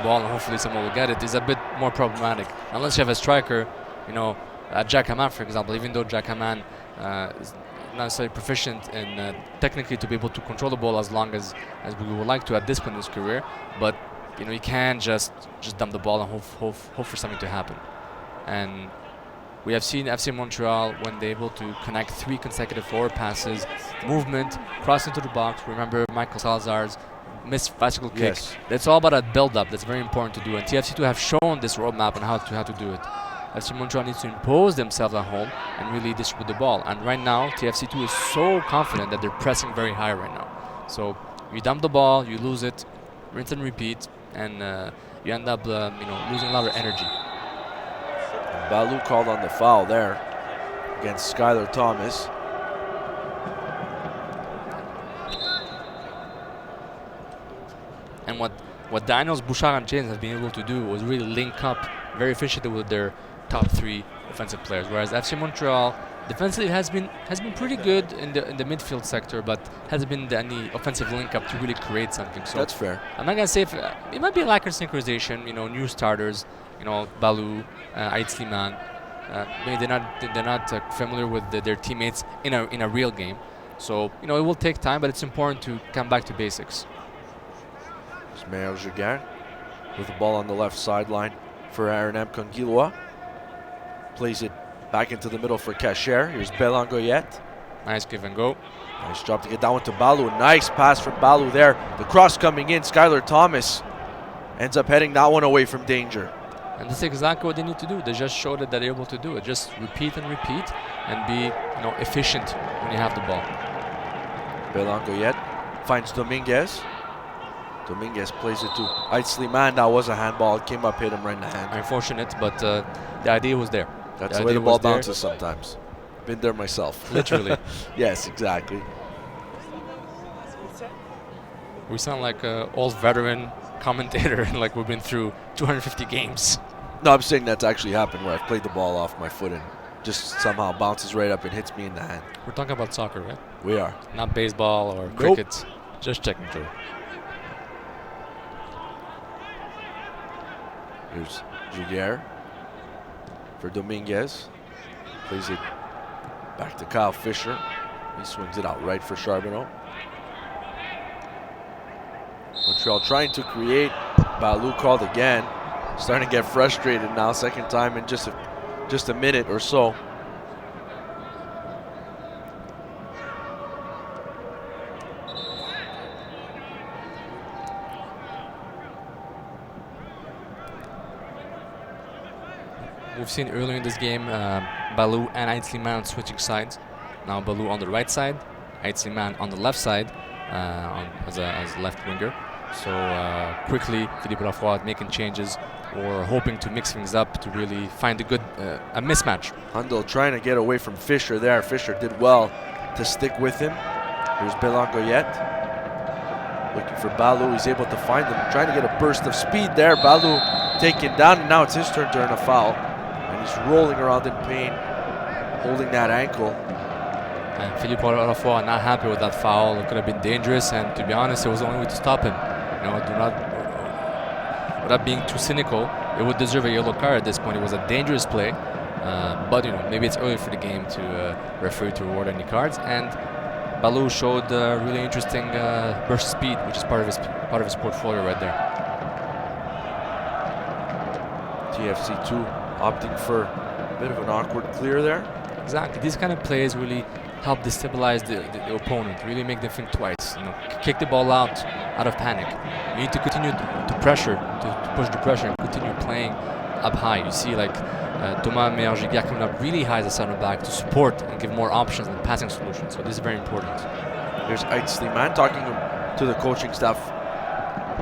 ball and hopefully someone will get it is a bit more problematic. Unless you have a striker, Jack Haman, for example. Even though Jack Haman is not necessarily proficient in technically to be able to control the ball as long as we would like to at this point in his career, but you can't just dump the ball and hope for something to happen. And we have seen FC Montreal when they're able to connect 3 consecutive forward passes, movement, cross into the box. Remember Michael Salazar's missed bicycle kick. Yes. That's all about a build-up. That's very important to do, and TFC2 have shown this roadmap on how to do it. FC Montreal needs to impose themselves at home and really distribute the ball. And right now, TFC2 is so confident that they're pressing very high right now. So you dump the ball, you lose it, rinse and repeat, and you end up losing a lot of energy. Balou called on the foul there against Skylar Thomas. And what Daniels, Bouchard, and James have been able to do was really link up very efficiently with their top 3 offensive players, whereas FC Montreal defensively has been pretty good in the midfield sector, but hasn't been any offensive link up to really create something. So that's fair. I'm not gonna say if it might be a lack of synchronization. New starters, Balou, Ait Slimane, maybe they're not familiar with their teammates in a real game. So it will take time, but it's important to come back to basics. It's Mayor Jaguer with the ball on the left sideline for Aaron Mkongilwa. Plays it back into the middle for Cacher. Here's Belangoyet. Nice give and go. Nice job to get that one to Balou. Nice pass from Balou there. The cross coming in. Skylar Thomas ends up heading that one away from danger. And that's exactly what they need to do. They just showed that they're able to do it. Just repeat and repeat and be efficient when you have the ball. Belangoyet finds Dominguez. Dominguez plays it to Ait Slimane. That was a handball. It came up, hit him right in the hand. Unfortunate, but the idea was there. That's the way the ball bounces sometimes. Been there myself. Literally. Yes, exactly. We sound like an old veteran commentator, like we've been through 250 games. No, I'm saying that's actually happened where I've played the ball off my foot and just somehow bounces right up and hits me in the hand. We're talking about soccer, right? We are. Not baseball or cricket. Just checking through. Here's Jaguer for Dominguez. Plays it back to Kyle Fisher. He swings it out right for Charbonneau. Montreal trying to create. Balou called again. Starting to get frustrated now. Second time in just a minute or so. We've seen earlier in this game Balou and Ait Slimane switching sides. Now Balou on the right side Aitzliman on the left side as a left winger. So quickly, Philippe Lafroy making changes or hoping to mix things up to really find a good a mismatch. Handel trying to get away from Fisher there. Fisher did well to stick with him. Here's Belangoyet looking for Balou. He's able to find him, trying to get a burst of speed there. Balou taken down, and now it's his turn to earn a foul. And he's rolling around in pain, holding that ankle. And Philippe Lafroy not happy with that foul. It could have been dangerous, and to be honest, it was the only way to stop him. You know, without being too cynical, it would deserve a yellow card at this point. It was a dangerous play, but you know, maybe it's early for the game to referee to award any cards. And Balou showed really interesting burst speed, which is part of his portfolio right there. TFC2 opting for a bit of an awkward clear there. Exactly. These kind of plays really help destabilize the opponent, really make them think twice. You know, kick the ball out of panic. You need to continue to pressure, to push the pressure, and continue playing up high. You see, like Thomas Meyer-Giguère coming up really high as a center back to support and give more options and passing solutions. So this is very important. Here's Aitzliman talking to the coaching staff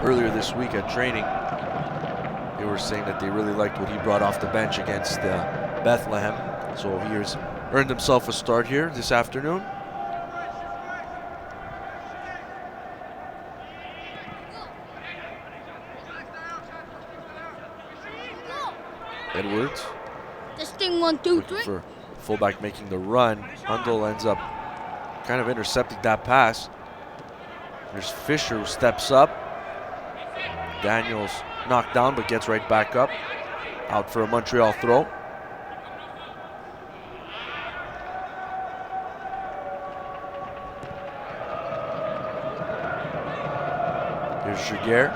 earlier this week at training. They were saying that they really liked what he brought off the bench against Bethlehem. So he has earned himself a start here this afternoon. Edwards. This thing 1, 2, 3. For fullback making the run. Handel ends up kind of intercepting that pass. There's Fisher who steps up. Daniels knocked down but gets right back up. Out for a Montreal throw. Here's Giguère.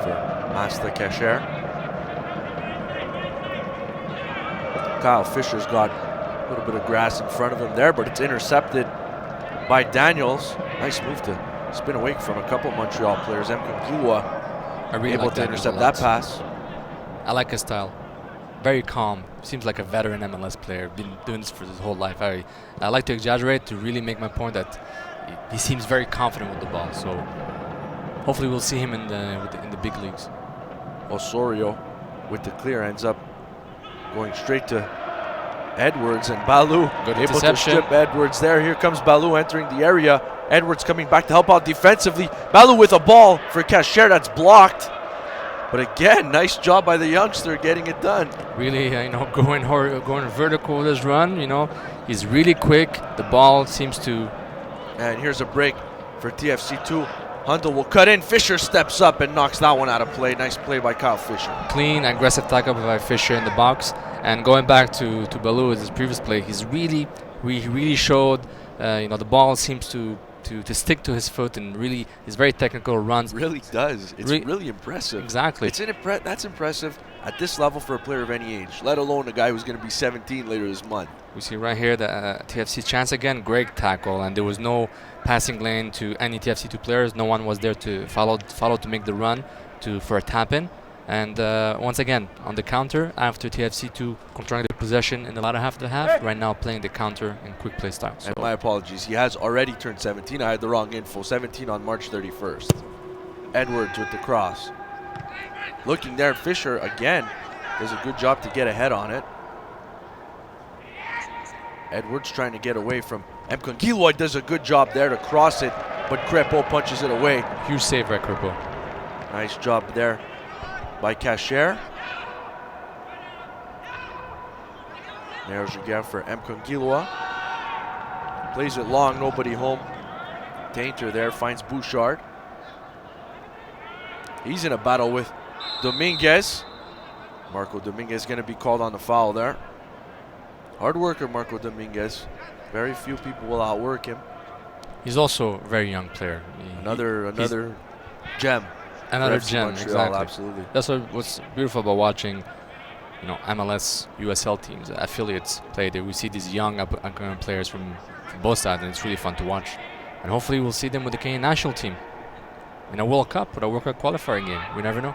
For Masta Cacher. Kyle Fisher's got a little bit of grass in front of him there, but it's intercepted by Daniels. Nice move to spin away from a couple Montreal players. Mkongilwa able to intercept that pass. I like his style. Very calm. Seems like a veteran MLS player. Been doing this for his whole life. I like to exaggerate to really make my point that he seems very confident with the ball. So hopefully we'll see him in the big leagues. Osorio with the clear ends up going straight to Edwards, and Balou able to strip Edwards there. Here comes Balou entering the area. Edwards coming back to help out defensively. Balou with a ball for Cacher that's blocked. But again, nice job by the youngster getting it done. Really, you know, going vertical with his run. You know, he's really quick. The ball seems to. And here's a break for TFC2. Handel will cut in. Fisher steps up and knocks that one out of play. Nice play by Kyle Fisher. Clean, aggressive tackle by Fisher in the box. And going back to Balou with his previous play, he really showed. You know, the ball seems to stick to his foot, and really his very technical runs. Really does. It's really impressive. Exactly. That's impressive at this level for a player of any age, let alone a guy who's going to be 17 later this month. We see right here the TFC chance again. Great tackle, and there was no passing lane to any TFC2 players. No one was there to follow to make the run for a tap in. And once again, on the counter, after TFC2 controlling the possession in the latter half of the half, right now playing the counter in quick play style. So and my apologies, he has already turned 17. I had the wrong info. 17 on March 31st. Edwards with the cross. Looking there, Fisher again does a good job to get ahead on it. Edwards trying to get away from Mkongilwa, does a good job there to cross it, but Crepeau punches it away. Huge save by Crepeau. Nice job there by Cacher. There's again for Mkongilwa. Plays it long, nobody home. Tainter there finds Bouchard. He's in a battle with Dominguez. Marco Dominguez going to be called on the foul there. Hard worker, Marco Dominguez. Very few people will outwork him. He's also a very young player. Another gem. Another gem, Montreal, exactly. Absolutely. That's what's beautiful about watching, you know, MLS, USL teams, affiliates play. We see these young up-and-coming players from both sides, and it's really fun to watch. And hopefully we'll see them with the Canadian national team in a World Cup, with a World Cup qualifying game. We never know.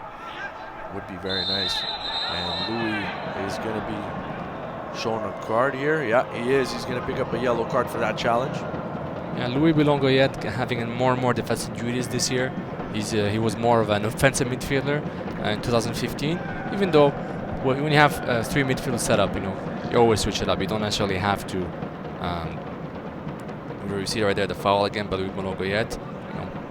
Would be very nice. And Louis is going to be shown a card here. Yeah, he is. He's going to pick up a yellow card for that challenge. Yeah, Louis Bilongoyet having more and more defensive duties this year. He was more of an offensive midfielder in 2015. Even though when you have 3 midfield setup, you always switch it up. You don't necessarily have to. You see right there the foul again by Louis Bilongoyet.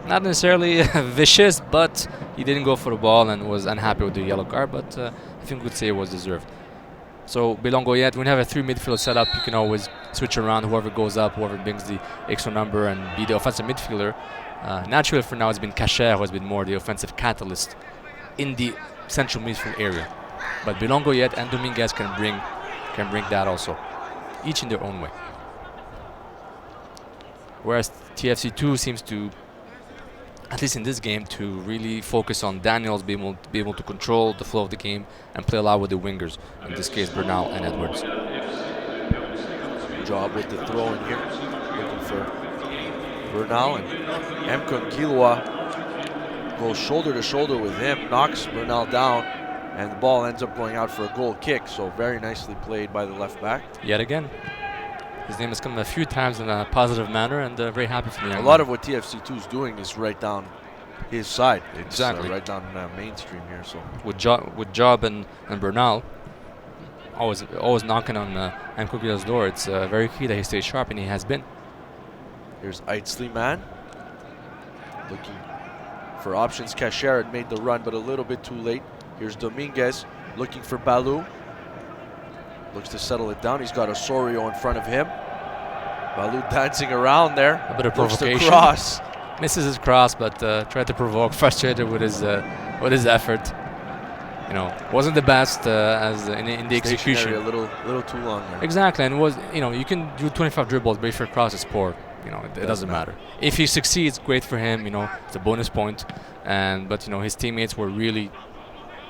Not necessarily vicious, but he didn't go for the ball and was unhappy with the yellow card. But I think we could say it was deserved. So Bilongoyet, when you have a 3 midfield setup, you can always switch around whoever goes up, whoever brings the extra number and be the offensive midfielder. Naturally for now it's been Cacher who has been more the offensive catalyst in the central midfield area. But Bilongoyet and Dominguez can bring that also, each in their own way. Whereas TFC2 seems to, at least in this game, to really focus on Daniels be able to control the flow of the game and play a lot with the wingers, in this case Bernal and Edwards. Good job with the throw in here, looking for Bernal, and Mkon Kilwa goes shoulder to shoulder with him, knocks Bernal down, and the ball ends up going out for a goal kick. So very nicely played by the left back. Yet again, his name has come a few times in a positive manner, and very happy for me. A lot of what TFC2 is doing is right down his side. It's exactly right down mainstream here. So with Job and Bernal, always knocking on Mkokila's door. It's very key that he stays sharp, and he has been. Here's Sliman looking for options. Cacher had made the run, but a little bit too late. Here's Dominguez looking for Balou. Looks to settle it down. He's got Osorio in front of him. Balou dancing around there. A bit of Looks provocation. to cross. Misses his cross, but tried to provoke. Frustrated with his effort. Wasn't the best as in the execution. A little too long there. Exactly, and you can do 25 dribbles, but if your cross is poor, it doesn't matter. If he succeeds, great for him. It's a bonus point. But his teammates were really,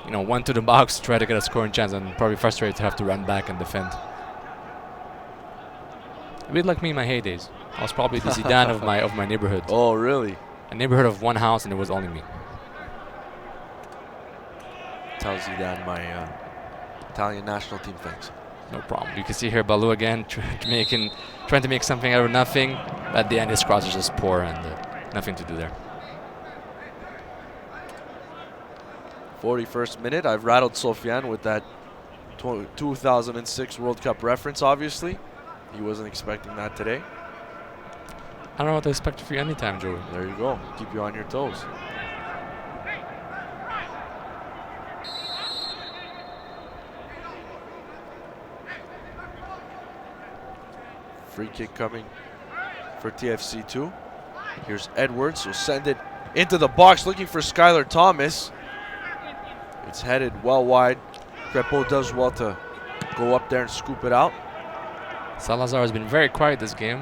went to the box to try to get a scoring chance, and probably frustrated to have to run back and defend. A bit like me in my heydays. I was probably the Zidane of my neighborhood. Oh, really? A neighborhood of one house, and it was only me. Tell Zidane my Italian national team thanks. No problem. You can see here Balou again trying to make something out of nothing. But at the end, his cross is just poor and nothing to do there. 41st minute. I've rattled Sofiane with that 2006 World Cup reference, obviously. He wasn't expecting that today. I don't know what to expect for you anytime, Joey. There you go. Keep you on your toes. Free kick coming for TFC2. Here's Edwards, who'll send it into the box, looking for Skylar Thomas. It's headed well wide. Crepeau does well to go up there and scoop it out. Salazar has been very quiet this game.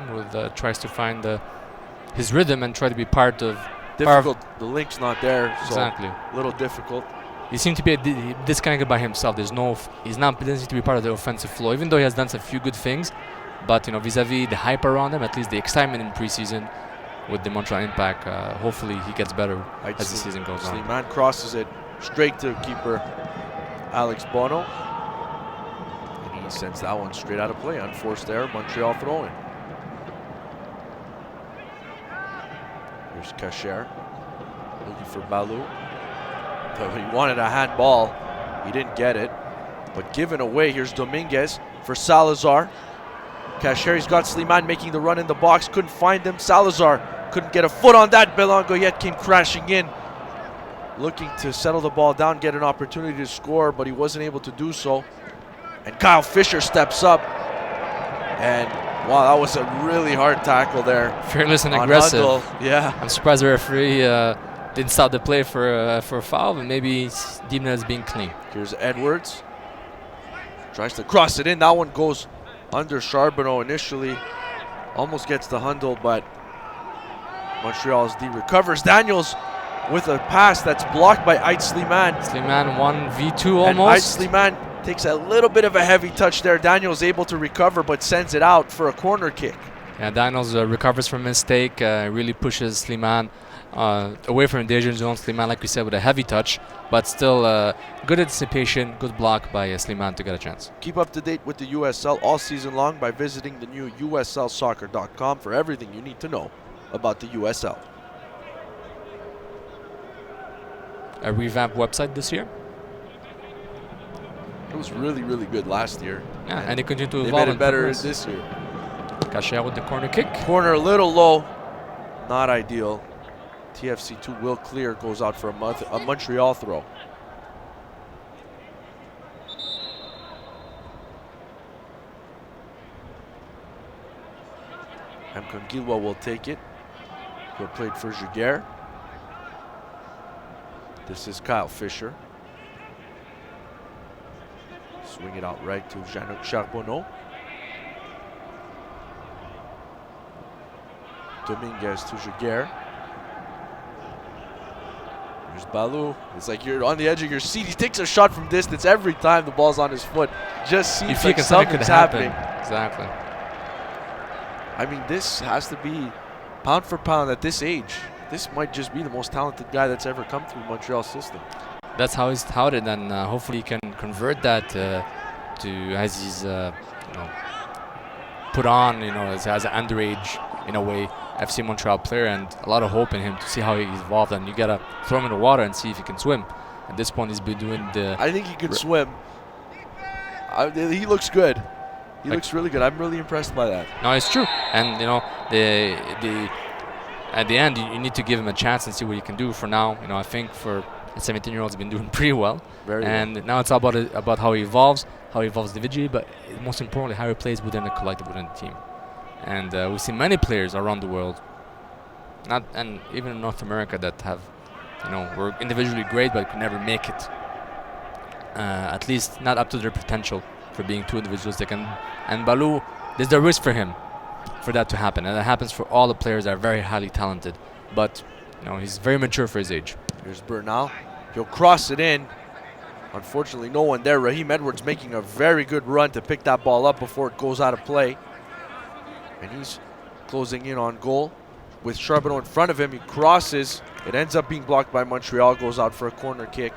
Tries to find his rhythm and try to be part of. Difficult. The link's not there. So exactly. A little difficult. He seemed to be disconnected by himself. He doesn't seem to be part of the offensive flow, even though he has done some few good things. But vis-a-vis the hype around him, at least the excitement in preseason with the Montreal Impact, hopefully he gets better as the season goes on. Sliman crosses it straight to keeper Alex Bono. And he sends that one straight out of play. Unforced there, Montreal throw-in. Here's Cacher looking for Balou. He wanted a handball. He didn't get it. But given away, here's Dominguez for Salazar. Cacher's got Sliman making the run in the box. Couldn't find him. Salazar couldn't get a foot on that. Bilongoyet came crashing in, looking to settle the ball down, get an opportunity to score, but he wasn't able to do so. And Kyle Fisher steps up. And wow, that was a really hard tackle there. Fearless and aggressive. Handel. Yeah. I'm surprised the referee didn't stop the play for a foul, but maybe he's deemed as being clean. Here's Edwards. Tries to cross it in. That one goes under Charbonneau initially. Almost gets the Handel, but Montreal's D recovers. Daniels with a pass that's blocked by Ait Sliman. Sliman 1v2 almost. And Ait Sliman takes a little bit of a heavy touch there. Daniels able to recover, but sends it out for a corner kick. Yeah, Daniels recovers from mistake, really pushes Sliman away from the danger zone. Slimane, like we said, with a heavy touch, but still good anticipation, good block by Slimane to get a chance. Keep up to date with the USL all season long by visiting the new USLsoccer.com for everything you need to know about the USL. A revamped website this year. It was really, really good last year. Yeah, and they continue to They evolve made it and better progress. this year. Kacher with the corner kick. Corner a little low, not ideal. TFC2 will clear, goes out for a Montreal throw. Mkongilwa will take it. He'll play it for Giguère. This is Kyle Fisher. Swing it out right to Jean-Luc Charbonneau. Dominguez to Giguère. There's Balou. It's like you're on the edge of your seat. He takes a shot from distance every time the ball's on his foot. Just seems like something's happening. Exactly. I mean, this has to be pound for pound at this age. This might just be the most talented guy that's ever come through Montreal's system. That's how he's touted, and hopefully he can convert that to as he's put on, as an underage in a way FC Montreal player, and a lot of hope in him to see how he's evolved. And you gotta throw him in the water and see if he can swim. At this point, he's been doing the. I think he can swim. He looks good. He looks really good. I'm really impressed by that. No, it's true, and at the end you need to give him a chance and see what he can do. For now, I think for a 17-year-old, he's been doing pretty well. Very and well. Now it's all about how he evolves individually, but most importantly, how he plays within the collective, within the team. And we see many players around the world, and even in North America, that have, were individually great but could never make it. At least not up to their potential for being too individualistic. And Balou, there's the risk for him for that to happen, and that happens for all the players that are very highly talented. But he's very mature for his age. Here's Bernal. He'll cross it in. Unfortunately, no one there. Raheem Edwards making a very good run to pick that ball up before it goes out of play. And he's closing in on goal. With Charbonneau in front of him, he crosses. It ends up being blocked by Montreal, goes out for a corner kick.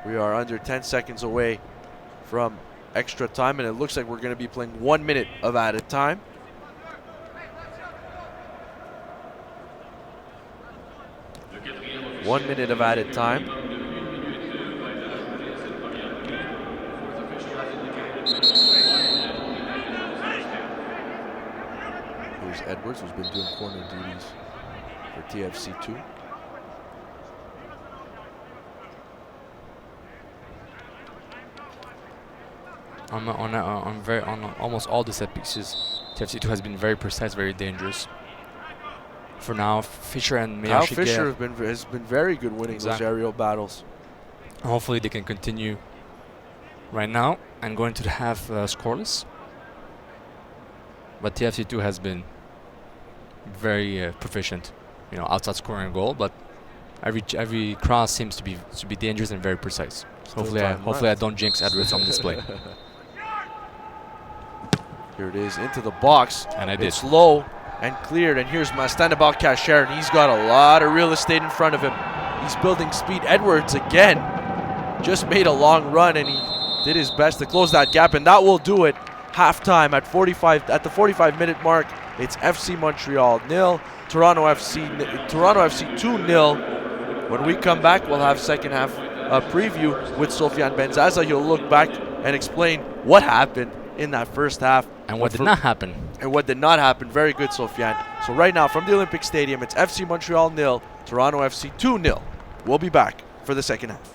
We are under 10 seconds away from extra time, and it looks like we're going to be playing 1 minute of added time. One minute of added time. Here's Edwards, who's been doing corner duties for TFC2. On almost all the set pieces, TFC2 has been very precise, very dangerous. For now, Fisher and Kyle Miyashi Fisher has been very good winning those aerial battles. Hopefully they can continue right now and go into the half scoreless. But TFC2 has been very proficient, outside scoring a goal. But every cross seems to be dangerous and very precise. Hopefully I don't jinx Edwards on display. Here it is into the box, and I did. It's low and cleared, and here's Mastanabal Kacher, and he's got a lot of real estate in front of him. He's building speed. Edwards again just made a long run, and he did his best to close that gap, and that will do it. Halftime at the 45-minute mark. It's FC Montreal 0, Toronto FC 2-0. When we come back, we'll have second half preview with Sofiane Benzaza. He'll look back and explain what happened in that first half. And what did not happen. And what did not happen. Very good, Sofiane. So right now from the Olympic Stadium, it's FC Montreal 0, Toronto FC 2-0. We'll be back for the second half.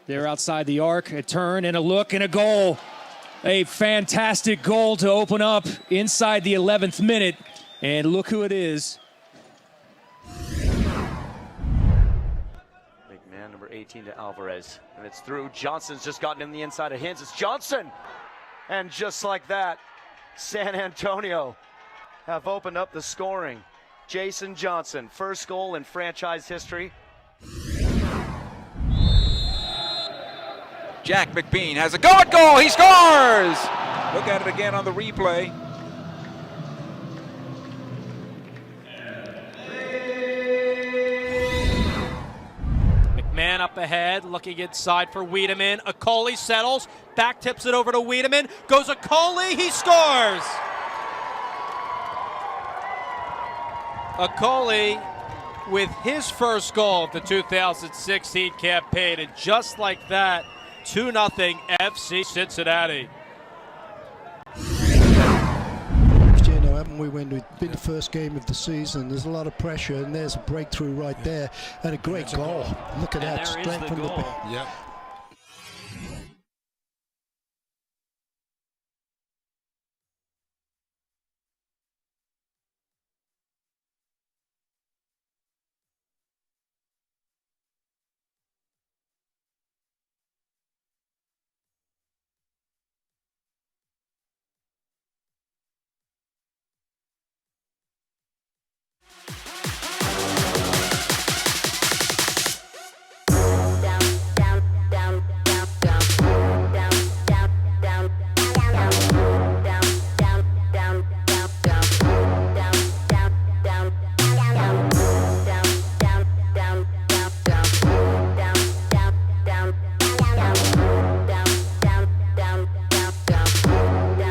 They're outside the arc, a turn and a look and a goal. A fantastic goal to open up inside the 11th minute. And look who it is. Big man, number 18 to Alvarez. And it's through. Johnson's just gotten in the inside of Hintz. It's Johnson! And just like that, San Antonio have opened up the scoring. Jason Johnson, first goal in franchise history. Jack McBean has a go at goal. He scores! Look at it again on the replay. McMahon up ahead, looking inside for Wiedemann. Akoli settles, back tips it over to Wiedemann. Goes Akoli, he scores! Akoli with his first goal of the 2016 campaign, and just like that, 2-0 FC Cincinnati. You know, haven't we, when we beat the first game of the season? There's a lot of pressure, and there's a breakthrough right there, and a great goal. Look at that strength from the goal. Yep.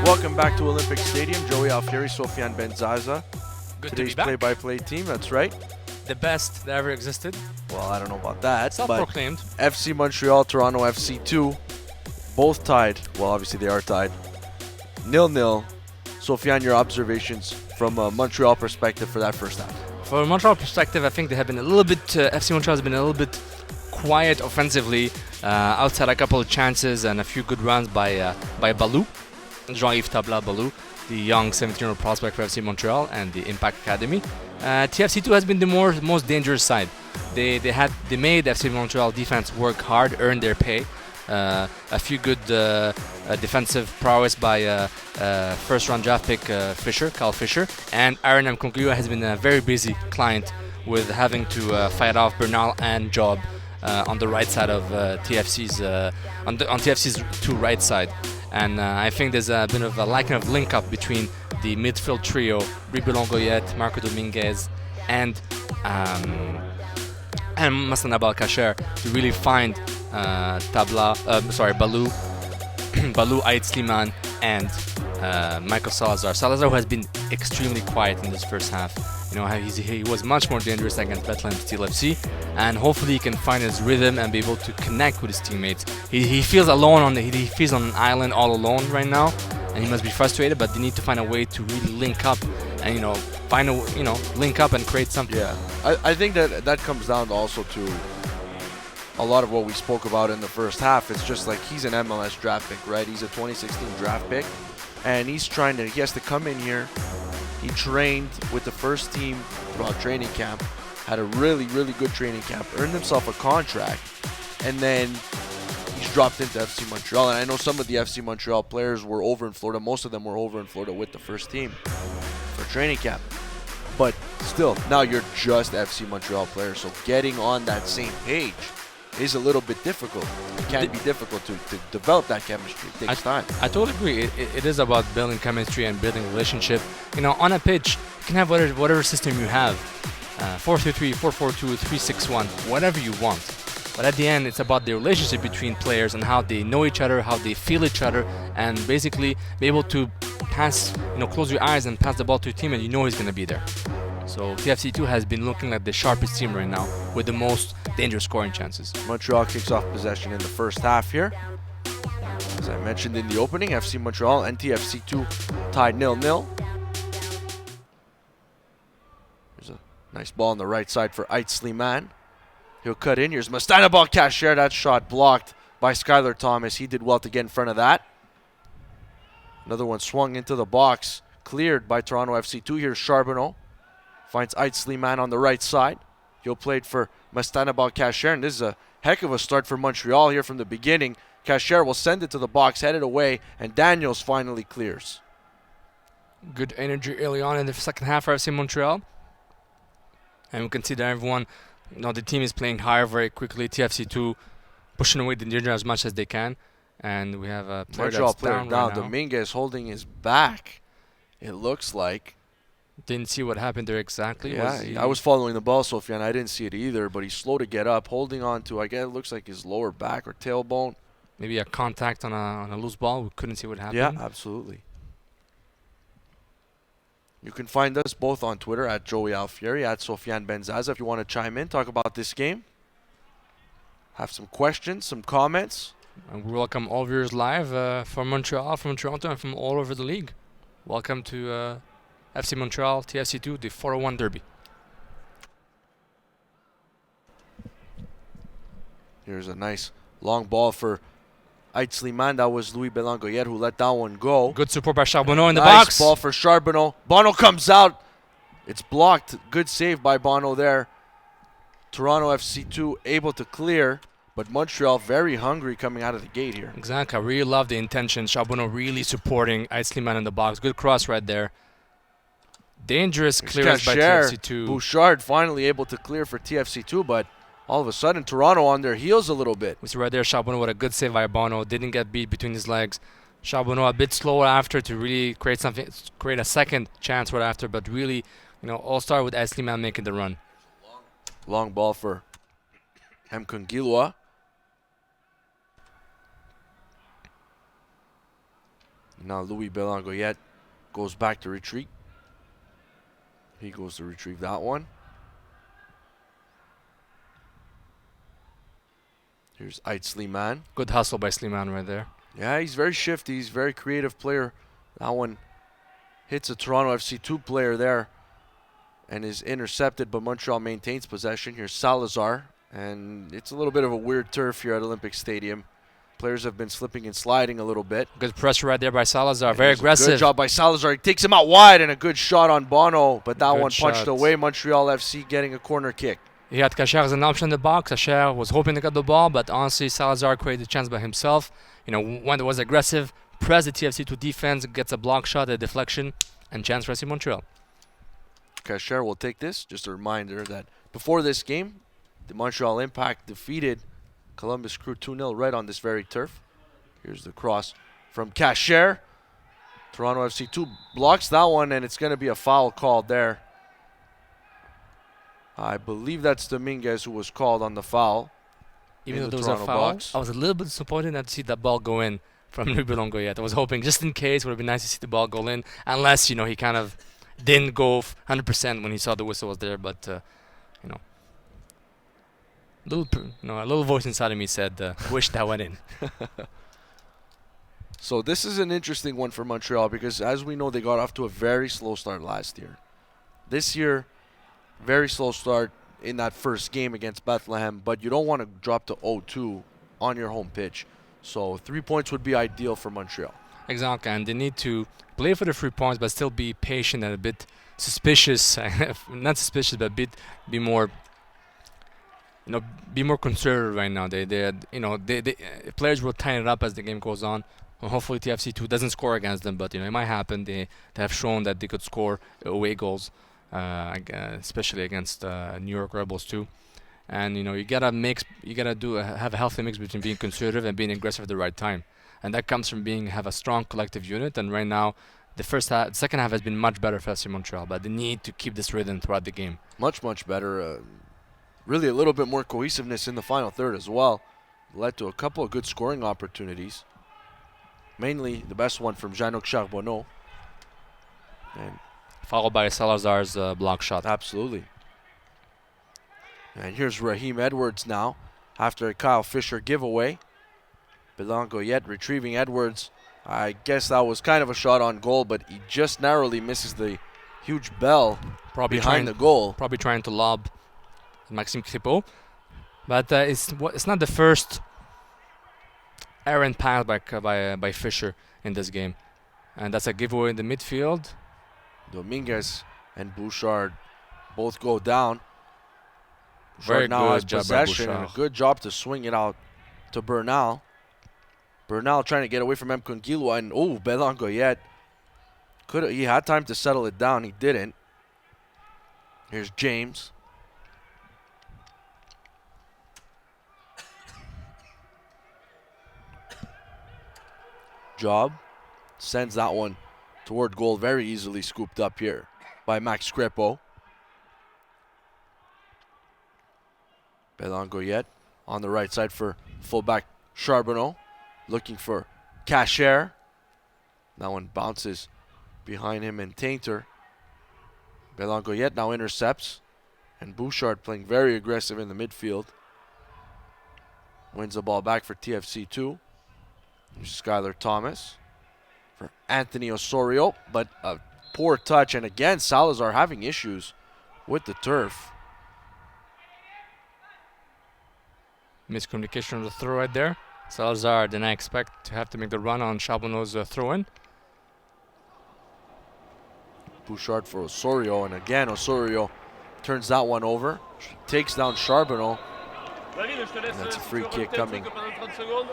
Welcome back to Olympic Stadium. Joey Alfieri, Sofiane Benzaza. Good to Today's be back. play-by-play team, that's right. The best that ever existed. Well, I don't know about that, but Self-proclaimed. FC Montreal, Toronto FC2, both tied. Well, obviously they are tied. 0-0. Sofiane, your observations from a Montreal perspective for that first half. For a Montreal perspective, I think they have been a little bit, FC Montreal has been a little bit quiet offensively, outside a couple of chances and a few good runs by Balou, Jean-Yves Tabla-Balou, the young 17-year-old prospect for FC Montreal and the Impact Academy. TFC2 has been the most dangerous side. They made FC Montreal defense work hard, earn their pay. A few good defensive prowess by first-round draft pick Kyle Fisher, and Aaron Mkunguya has been a very busy client with having to fight off Bernal and Job on the right side of TFC's on TFC's two right side. And I think there's a bit of a lack of link-up between the midfield trio, Ribery Longoyet, Marco Dominguez, and Maslana Balkacher to really find Balou, Ait Sliman, and Michael Salazar. Salazar, who has been extremely quiet in this first half. You know, he was much more dangerous against Bethlehem Steel FC, and hopefully he can find his rhythm and be able to connect with his teammates. He feels alone he feels on an island all alone right now, and he must be frustrated. But they need to find a way to really link up and link up and create something. Yeah, I think that comes down also to a lot of what we spoke about in the first half. It's just like he's an MLS draft pick, right? He's a 2016 draft pick, and he has to come in here. He trained with the first team throughout training camp, had a really, really good training camp, earned himself a contract, and then he's dropped into FC Montreal. And I know some of the FC Montreal players were over in Florida. Most of them were over in Florida with the first team for training camp. But still, now you're just FC Montreal players, so getting on that same page is a little bit difficult. It can be difficult to develop that chemistry. It takes time. I totally agree. It is about building chemistry and building relationship. You know, on a pitch, you can have whatever system you have, 4-3-3, 4-4-2, 3-6-1, whatever you want. But at the end, it's about the relationship between players and how they know each other, how they feel each other, and basically be able to pass, close your eyes and pass the ball to your team, and you know he's going to be there. So TFC2 has been looking like the sharpest team right now with the most dangerous scoring chances. Montreal kicks off possession in the first half here. As I mentioned in the opening, FC Montreal and TFC2 tied 0-0. There's a nice ball on the right side for Ait Sliman. He'll cut in. Here's Maslana Balkacher. That shot blocked by Skylar Thomas. He did well to get in front of that. Another one swung into the box. Cleared by Toronto FC2. Here's Charbonneau. Finds Aitzliman on the right side. He'll played for Mastanabal Kasher, and this is a heck of a start for Montreal here from the beginning. Kasher will send it to the box, head it away, and Daniels finally clears. Good energy early on in the second half for FC Montreal. And we can see that everyone, the team is playing higher very quickly. TFC2 pushing away the danger as much as they can. And we have a player Montreal that's player down down. right now. Dominguez holding his back, it looks like. Didn't see what happened there exactly. Yeah, I was following the ball, Sophia, and I didn't see it either, but he's slow to get up, holding on to, I guess it looks like his lower back or tailbone. Maybe a contact on a loose ball. We couldn't see what happened. Yeah, absolutely. You can find us both on Twitter at Joey Alfieri, at Sofiane Benzaza. If you want to chime in, talk about this game, have some questions, some comments. And we welcome all viewers live from Montreal, from Toronto, and from all over the league. Welcome to FC Montreal, TFC2, the 401 Derby. Here's a nice long ball for Aitzliman. That was Louis Belangoyet who let that one go. Good support by Charbonneau in the nice box. Ball for Charbonneau. Bono comes out. It's blocked. Good save by Bono there. Toronto FC2 able to clear, but Montreal very hungry coming out of the gate here. Exactly. I really love the intention. Charbonneau really supporting Aitzliman in the box. Good cross right there. Dangerous clearance by TFC2. Bouchard finally able to clear for TFC2, but all of a sudden Toronto on their heels a little bit. We see right there Charbonneau with a good save by Bono. Didn't get beat between his legs. Charbonneau a bit slower after to really create a second chance right after, but really, all start with Aitzliman making the run. Long ball for M. Kungilwa. Now Louis Belangoyet goes back to retreat. He goes to retrieve that one. Here's Aitzliman. Good hustle by Sliman right there. Yeah, he's very shifty. He's a very creative player. That one hits a Toronto FC2 player there and is intercepted, but Montreal maintains possession. Here's Salazar, and it's a little bit of a weird turf here at Olympic Stadium. Players have been slipping and sliding a little bit. Good pressure right there by Salazar. Very aggressive. Good job by Salazar. He takes him out wide and a good shot on Bono, but that one punched away. Montreal FC getting a corner kick. He had Kasher as an option in the box. Kasher was hoping to get the ball, but honestly, Salazar created a chance by himself. When it was aggressive, press the TFC2 defense, gets a block shot, a deflection, and chance for FC Montreal. Kasher will take this. Just a reminder that before this game, the Montreal Impact defeated Columbus Crew 2-0 right on this very turf. Here's the cross from Kasher. Toronto FC2 blocks that one, and it's going to be a foul called there. I believe that's Dominguez who was called on the foul. Even though there was a foul, I was a little bit disappointed not to see that ball go in from Louis Belangoyet. I was hoping, just in case, it would have been nice to see the ball go in, unless, he kind of didn't go 100% when he saw the whistle was there, but, a little voice inside of me said, wish that went in. So this is an interesting one for Montreal because, as we know, they got off to a very slow start last year. This year, very slow start in that first game against Bethlehem, but you don't want to drop to 0-2 on your home pitch. So 3 points would be ideal for Montreal. Exactly, and they need to play for the 3 points, but still be patient and a bit suspicious. Not suspicious, but be more, be more conservative right now. They players will tighten it up as the game goes on. Well, hopefully TFC2 doesn't score against them, but it might happen. They have shown that they could score away goals, especially against New York Rebels too. And you gotta have a healthy mix between being conservative and being aggressive at the right time. And that comes from have a strong collective unit. And right now, the second half has been much better for FC Montreal, but they need to keep this rhythm throughout the game. Much better. Really a little bit more cohesiveness in the final third as well. Led to a couple of good scoring opportunities. Mainly the best one from Jean-Luc Charbonneau. And followed by Salazar's block shot. Absolutely. And here's Raheem Edwards now after a Kyle Fisher giveaway. Belangoyet retrieving Edwards. I guess that was kind of a shot on goal, but he just narrowly misses the huge bell behind the goal. Probably trying to lob Maxime Crépeau. But it's not the first errant pass by Fisher in this game. And that's a giveaway in the midfield. Dominguez and Bouchard both go down. Very Bouchard now has good job by possession and a Bouchard. good job to swing it out to Bernal. Bernal trying to get away from Mkongilwa, and Belangoyet he had time to settle it down. He didn't. Here's James. Job sends that one toward goal, very easily scooped up here by Max Crepo. Belangoyet on the right side for fullback Charbonneau, looking for Cacher. That one bounces behind him and Tainter. Belangoyet now intercepts, and Bouchard playing very aggressive in the midfield. Wins the ball back for TFC2. Here's Skylar Thomas for Anthony Osorio, but a poor touch, and again Salazar having issues with the turf. Miscommunication on the throw right there. Salazar did not expect to have to make the run on Charbonneau's throw-in. Bouchard for Osorio, and again Osorio turns that one over, takes down Charbonneau, and that's a free kick coming to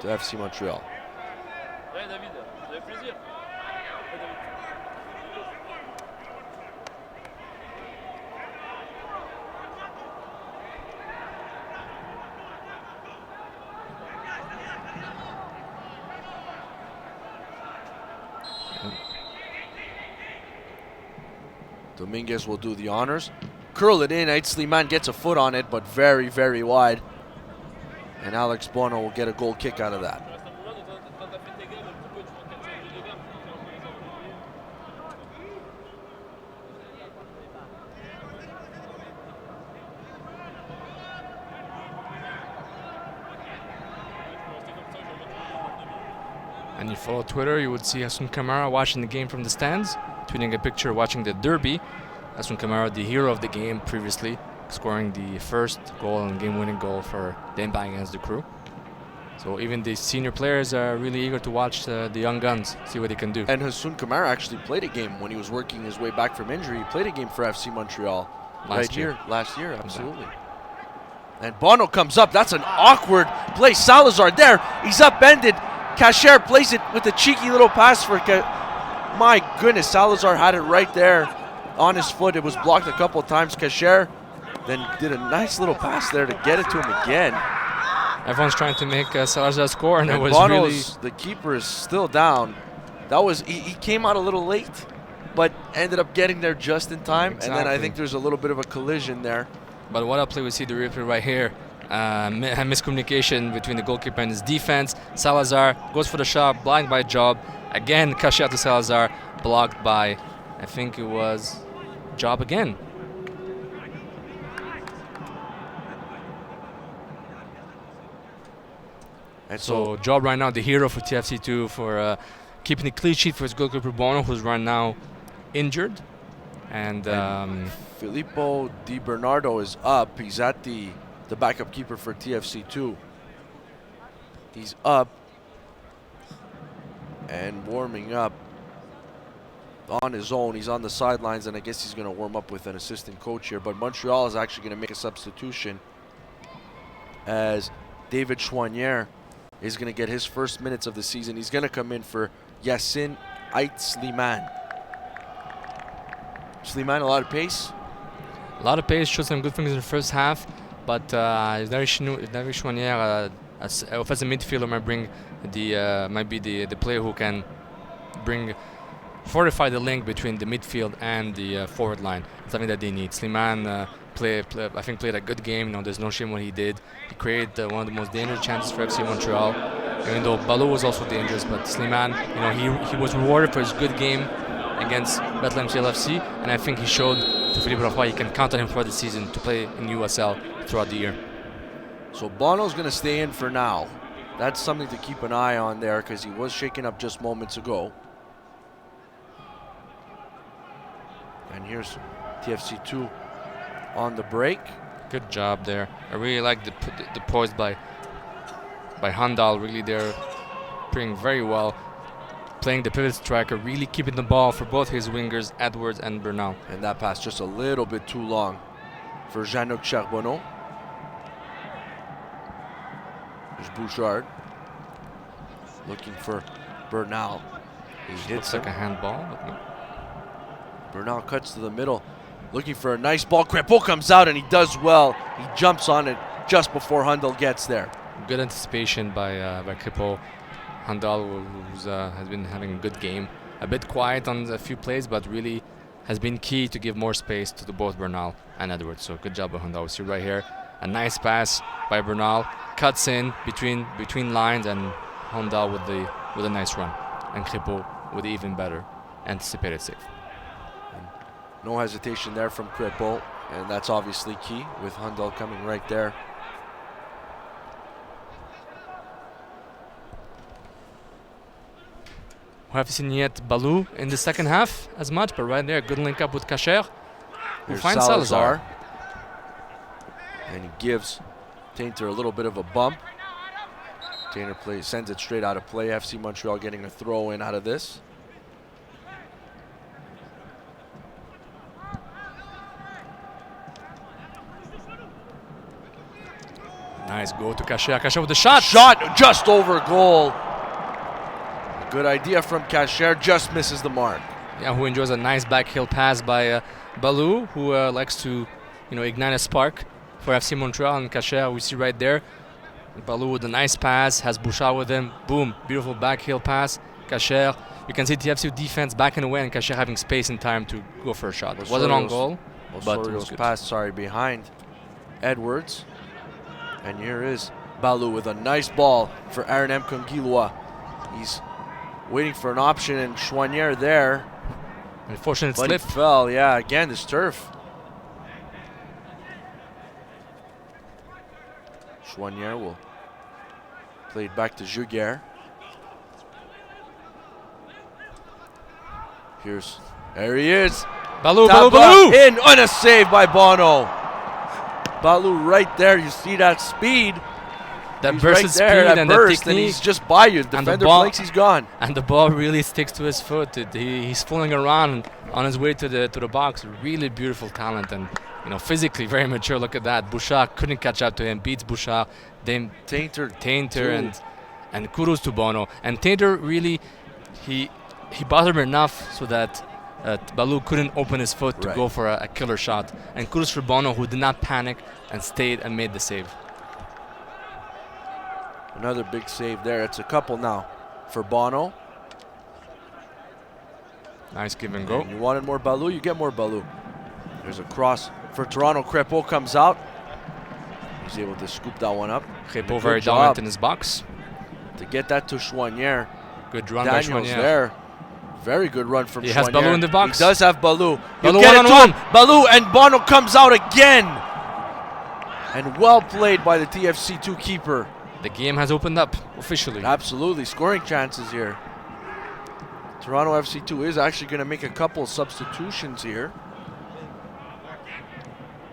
FC Montreal. Dominguez will do the honors. Curl it in. Sliman gets a foot on it, but very, very wide. And Alex Bono will get a goal kick out of that. And you follow Twitter, you would see Hassoun Kamara watching the game from the stands, tweeting a picture watching the derby. Hassoun Kamara, the hero of the game previously, scoring the first goal and game-winning goal for the Impact against the Crew. So even the senior players are really eager to watch the young guns, see what they can do. And Hassoun Kamara actually played a game when he was working his way back from injury. He played a game for FC Montreal last year, absolutely. And Bono comes up. That's an awkward play. Salazar there. He's upended. Cacher plays it with a cheeky little pass for my goodness, Salazar had it right there on his foot. It was blocked a couple of times. Cacher then did a nice little pass there to get it to him again. Everyone's trying to make Salazar score, and it was Bono's, the keeper is still down. That was he came out a little late, but ended up getting there just in time. Exactly. And then I think there's a little bit of a collision there. But what a play, we see the replay right here. Miscommunication between the goalkeeper and his defense. Salazar goes for the shot, blocked by Job. Again, Cacher to Salazar, blocked by, I think it was Job again. And so Job right now, the hero for TFC2 for keeping the clean sheet for his goalkeeper Bono, who's right now injured. And Filippo Di Bernardo is up. He's at the backup keeper for TFC2. He's up and warming up on his own. He's on the sidelines, and I guess he's going to warm up with an assistant coach here. But Montreal is actually going to make a substitution as David Chouanière is going to get his first minutes of the season. He's going to come in for Yacine Ait Slimane. Slimane, a lot of pace? A lot of pace, showed some good things in the first half. But David Chouanière, as offensive midfielder, might be the player who can fortify the link between the midfield and the forward line. It's something that they need. Slimane I think played a good game. You know, there's no shame what he did. He created one of the most dangerous chances for FC Montreal. Even though Balou was also dangerous, but Slimane, you know, he was rewarded for his good game against Bethlehem CLFC, and I think he showed to Philippe Roy he can count on him for the season to play in USL throughout the year. So Bono's going to stay in for now. That's something to keep an eye on there because he was shaken up just moments ago. And here's TFC2 on the break. Good job there. I really like the poise by Handal, really there playing very well, playing the pivot striker, really keeping the ball for both his wingers, Edwards and Bernal. And that pass just a little bit too long for Jean-Luc Charbonneau. There's Bouchard looking for Bernal. He hits Looks like a handball. But no. Bernal cuts to the middle, looking for a nice ball. Crépeau comes out and he does well. He jumps on it just before Hundal gets there. Good anticipation by Crépeau. Hundal has been having a good game. A bit quiet on a few plays, but really has been key to give more space to both Bernal and Edwards. So good job by Hundal. We see right here a nice pass by Bernal, cuts in between lines, and Hundal with a nice run, and Crépeau with even better anticipated save. And no hesitation there from Crépeau, and that's obviously key with Hundal coming right there. We haven't seen yet Balou in the second half as much, but right there, good link up with Cacher, who Here's finds Salazar. And he gives Tainter a little bit of a bump. Tainter sends it straight out of play. FC Montreal getting a throw in out of this. Nice go to Cacher. Cacher with the shot. Shot just over goal. Good idea from Cacher, just misses the mark. Yeah, who enjoys a nice backheel pass by Balou, who likes to, ignite a spark for FC Montreal. And Cacher, we see right there, Balou with a nice pass, has Bouchard with him. Boom, beautiful backheel pass. Cacher, you can see the FC defense backing away, and Cacher having space and time to go for a shot. It wasn't on goal, but it was good. Pass, behind Edwards. And here is Balou with a nice ball for Aaron M. Conguillois. He's waiting for an option, and Chouanière there. Unfortunate but slip. He fell, yeah, again, this turf. Chouanière will play it back to Juguer. There he is. Balou! In, on a save by Bono. Balou right there, you see that speed. That burst right speed and the burst, technique. and he's just by you. The defender blinks, he's gone. And the ball really sticks to his foot. He's fooling around on his way to the box. Really beautiful talent, and physically very mature. Look at that. Bouchard couldn't catch up to him. Beats Bouchard. Then Tainter and kudos to Bono. And Tainter really he bothered him enough so that Balou couldn't open his foot to go for a killer shot. And kudos for Bono, who did not panic and stayed and made the save. Another big save there. It's a couple now for Bono. Nice give and go. And you wanted more Balou, you get more Balou. There's a cross for Toronto. Crépeau comes out. He's able to scoop that one up. Crépeau very dominant in his box. To get that to Chouanière. Good run Daniels by Chouanière. There. Very good run from Chouanière. He has Balou in the box. He does have Balou. Balou one-on-one. Balou, and Bono comes out again. And well played by the TFC2 keeper. The game has opened up officially. Absolutely, scoring chances here. Toronto FC2 is actually going to make a couple substitutions here.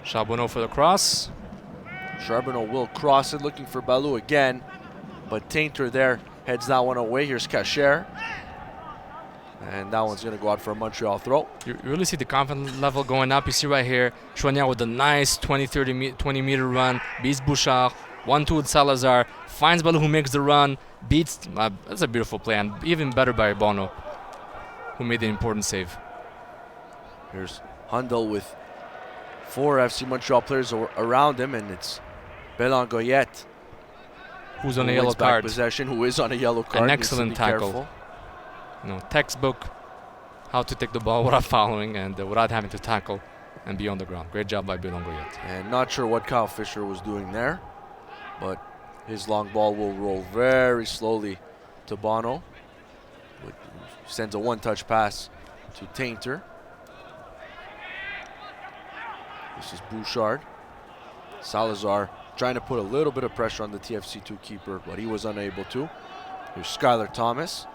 Charbonneau for the cross. Charbonneau will cross it, looking for Balou again. But Tainter there heads that one away. Here's Cacher. And that one's going to go out for a Montreal throw. You really see the confidence level going up. You see right here, Chouanière with a nice 20 meter run. Beats Bouchard. 1-2 with Salazar. Finds Balou, who makes the run. Beats. That's a beautiful play. And even better by Bono, who made the important save. Here's Hundal with 4 FC Montreal players around him. And it's Belangoyet, who's on a yellow card. Possession, who is on a yellow card. An excellent tackle. Textbook how to take the ball without fouling and without having to tackle and be on the ground. Great job by Belangoyet. And not sure what Kyle Fisher was doing there, but his long ball will roll very slowly to Bono. Sends a one-touch pass to Tainter. This is Bouchard. Salazar trying to put a little bit of pressure on the TFC2 keeper, but he was unable to. Here's Skylar Thomas.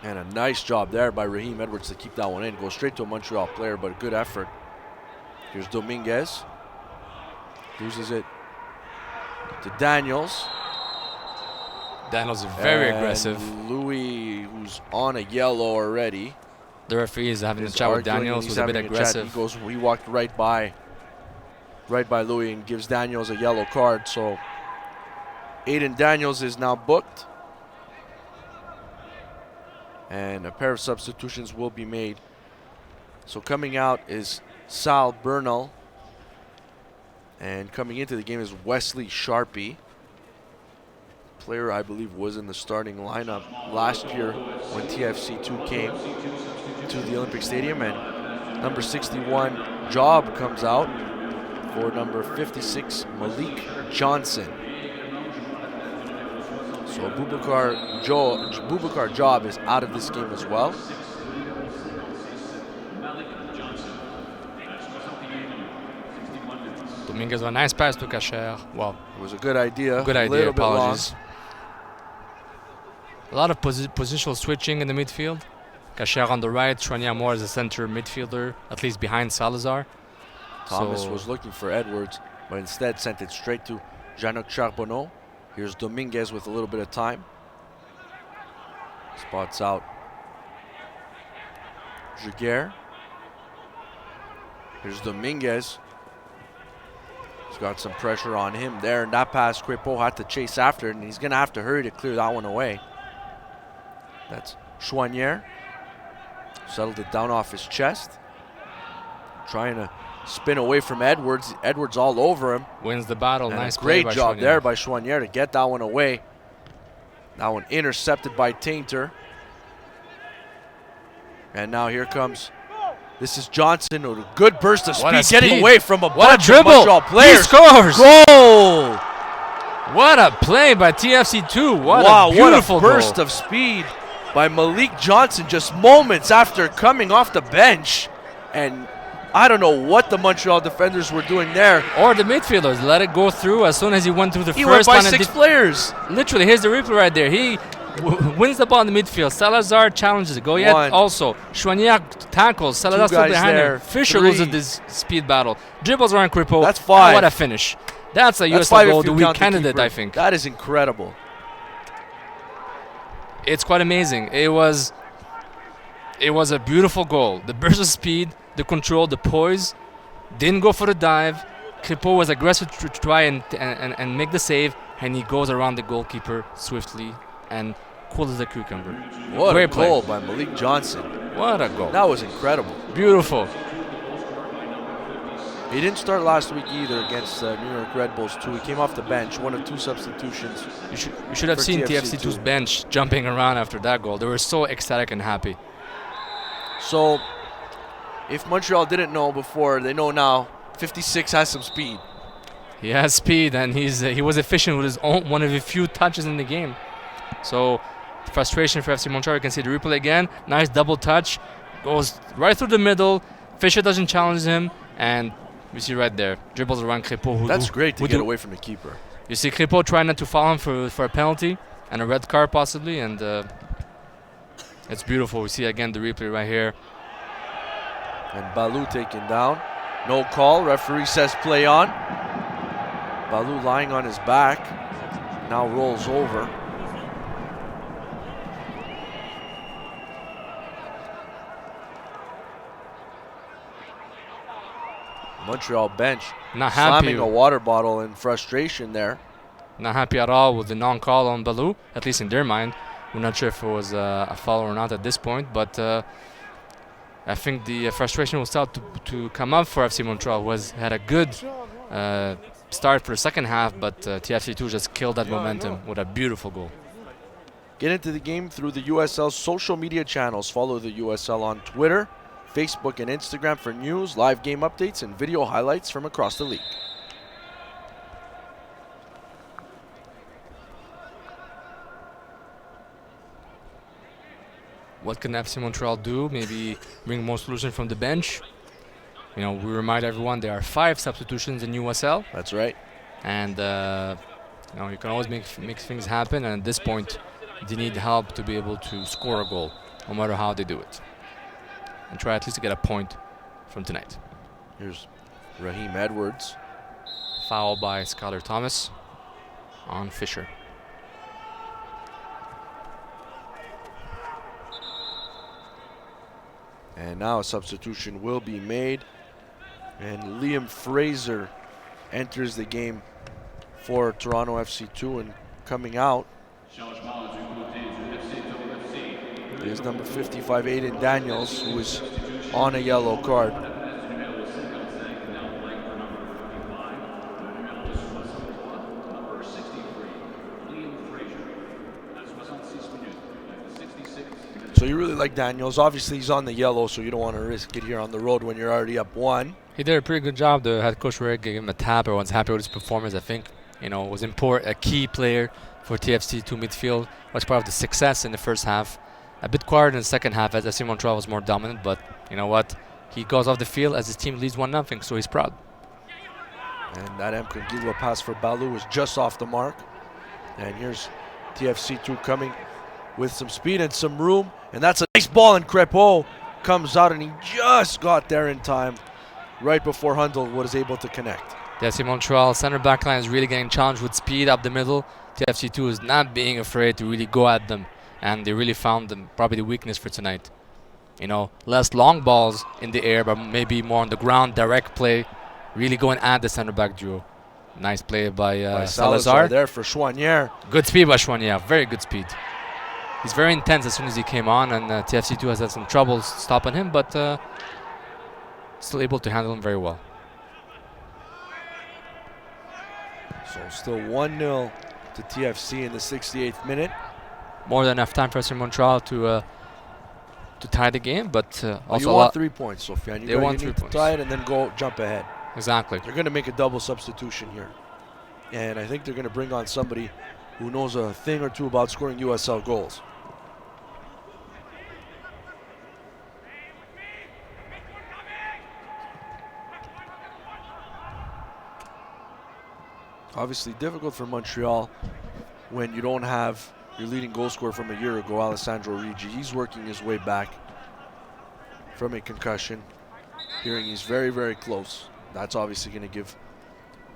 And a nice job there by Raheem Edwards to keep that one in. Goes straight to a Montreal player, but a good effort. Here's Dominguez. Loses it to Daniels. Daniels is very aggressive. Louis, who's on a yellow already. The referee is having a chat with Daniels, who's a bit aggressive. He walked right by Louis and gives Daniels a yellow card. So Aiden Daniels is now booked. And a pair of substitutions will be made. So coming out is Sal Bernal. And coming into the game is Wesley Sharpie. Player I believe was in the starting lineup last year when TFC2 came to the Olympic Stadium. And number 61 Job comes out for number 56 Malik Johnson. So Boubacar Job is out of this game as well. Dominguez, a nice pass to Cacher. Well, it was a good idea. Good idea, apologies. A lot of positional switching in the midfield. Cacher on the right, Choinière more as a center midfielder, at least behind Salazar. Thomas was looking for Edwards, but instead sent it straight to Jean-Luc Charbonneau. Here's Dominguez with a little bit of time. Spots out Giguère. Here's Dominguez. He's got some pressure on him there, and that pass, Crépeau had to chase after it, and he's going to have to hurry to clear that one away. That's Choinière. Settled it down off his chest. Trying to spin away from Edwards. Edwards all over him. Wins the battle. And nice great play by job Choinière. there by Choinière to get that one away. That one intercepted by Tainter. And now here comes, this is Johnson with a good burst of speed, getting away from a bunch of Montreal players. He scores! Goal! What a play by TFC2. What wow, a beautiful what a burst goal of speed by Malik Johnson just moments after coming off the bench. And I don't know what the Montreal defenders were doing there. Or the midfielders let it go through as soon as he went through the He first went by line. 6 players. Literally, here's the replay right there. He wins the ball in the midfield. Salazar challenges it. Goyet also. Choinière tackles. Salazar still behind him. Fisher loses this speed battle. Dribbles around Crépeau. That's 5. What a finish. That's a USL goal of the week candidate, I think. That is incredible. It's quite amazing. It was a beautiful goal. The burst of speed, the control, the poise. Didn't go for the dive. Crépeau was aggressive to try and make the save, and he goes around the goalkeeper swiftly and cool as a cucumber. What Great a goal by Malik Johnson. What a goal. That was incredible. Beautiful. He didn't start last week either against New York Red Bulls too. He came off the bench, 1 of 2 substitutions. You should have seen TFC2's bench jumping around after that goal. They were so ecstatic and happy. So, if Montreal didn't know before, they know now. 56 has some speed. He has speed, and he was efficient with his own one of the few touches in the game. So, frustration for FC Montreal. You can see the replay again. Nice double touch, goes right through the middle. Fisher doesn't challenge him, and you see right there, dribbles around Crépeau. That's great to get away from the keeper. You see Crépeau trying not to foul him for a penalty and a red card possibly, and it's beautiful. We see again the replay right here. And Balou taken down. No call. Referee says play on. Balou lying on his back. Now rolls over. Montreal bench not happy. slamming a water bottle in frustration there. Not happy at all with the non-call on Balou, at least in their mind. We're not sure if it was a foul or not at this point, but I think the frustration will start to come up for FC Montreal. Had a good start for the second half, but TFC2 just killed that momentum with a beautiful goal. Get into the game through the USL's social media channels. Follow the USL on Twitter, Facebook, and Instagram for news, live game updates, and video highlights from across the league. What can FC Montreal do? Maybe bring more solution from the bench. You know, we remind everyone there are 5 substitutions in USL. That's right. And you know, you can always make things happen. And at this point, they need help to be able to score a goal, no matter how they do it, and try at least to get a point from tonight. Here's Raheem Edwards. Foul by Skylar Thomas on Fisher. And now a substitution will be made. And Liam Fraser enters the game for Toronto FC2, and coming out is number 55, Aiden Daniels, who is on a yellow card. So you really like Daniels. Obviously, he's on the yellow, so you don't want to risk it here on the road when you're already up 1. He did a pretty good job. The head coach Rick gave him a tap. Everyone's happy with his performance. I think, was a key player for TFC2 midfield. Was part of the success in the first half. A bit quieter in the second half as FC Montreal was more dominant, but you know what? He goes off the field as his team leads 1-0, so he's proud. And that Mkongilwa pass for Balou was just off the mark. And here's TFC2 coming with some speed and some room. And that's a nice ball, and Crepeau comes out, and he just got there in time right before Hundle was able to connect. The FC Montreal center back line is really getting challenged with speed up the middle. TFC2 is not being afraid to really go at them, and they really found them probably the weakness for tonight. Less long balls in the air, but maybe more on the ground, direct play, really going at the center back duo. Nice play by Salazar. There for Chouanière. Good speed by Chouanière, very good speed. He's very intense as soon as he came on, and TFC2 has had some trouble stopping him, but still able to handle him very well. So still 1-0 to TFC in the 68th minute. More than enough time for FC Montreal to tie the game, but also you want 3 points, Sofiane. They want you 3 need to points. tie it and then jump ahead. Exactly. They're going to make a double substitution here. And I think they're going to bring on somebody who knows a thing or two about scoring USL goals. Obviously difficult for Montreal when you don't have your leading goal scorer from a year ago, Alessandro Rigi. He's working his way back from a concussion. Hearing he's very, very close. That's obviously going to give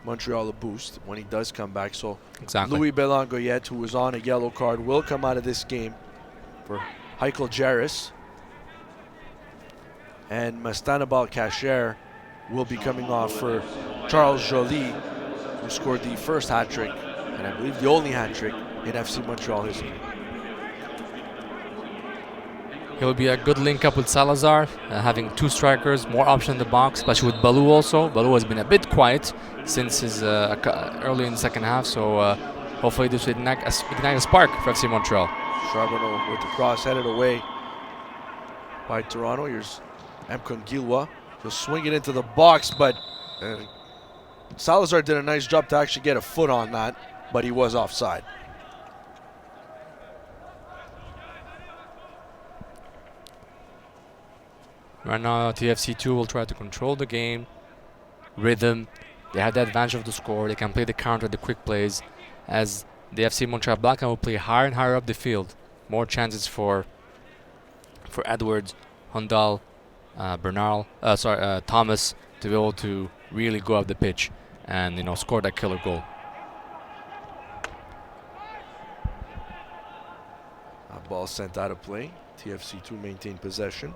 Montreal a boost when he does come back. So exactly. Louis Belangoyet, who was on a yellow card, will come out of this game for Heikel Jarris. And Mastanabal Kacher will be coming off for Charles Joly, who scored the first hat-trick, and I believe the only hat-trick in FC Montreal history. He'll be a good link-up with Salazar, having 2 strikers, more options in the box, especially with Balou also. Balou has been a bit quiet since his early in the second half, so hopefully this will ignite a spark for FC Montreal. Charbonneau with the cross headed away by Toronto. Here's Mkongilwa. He'll swing it into the box, but Salazar did a nice job to actually get a foot on that, but he was offside. Right now, TFC2 will try to control the game, rhythm. They have the advantage of the score. They can play the counter, the quick plays, as the FC Montreal Blackline will play higher and higher up the field. More chances for Edwards, Hundal, Thomas to be able to really go up the pitch and score that killer goal. A ball sent out of play. TFC2 maintain possession.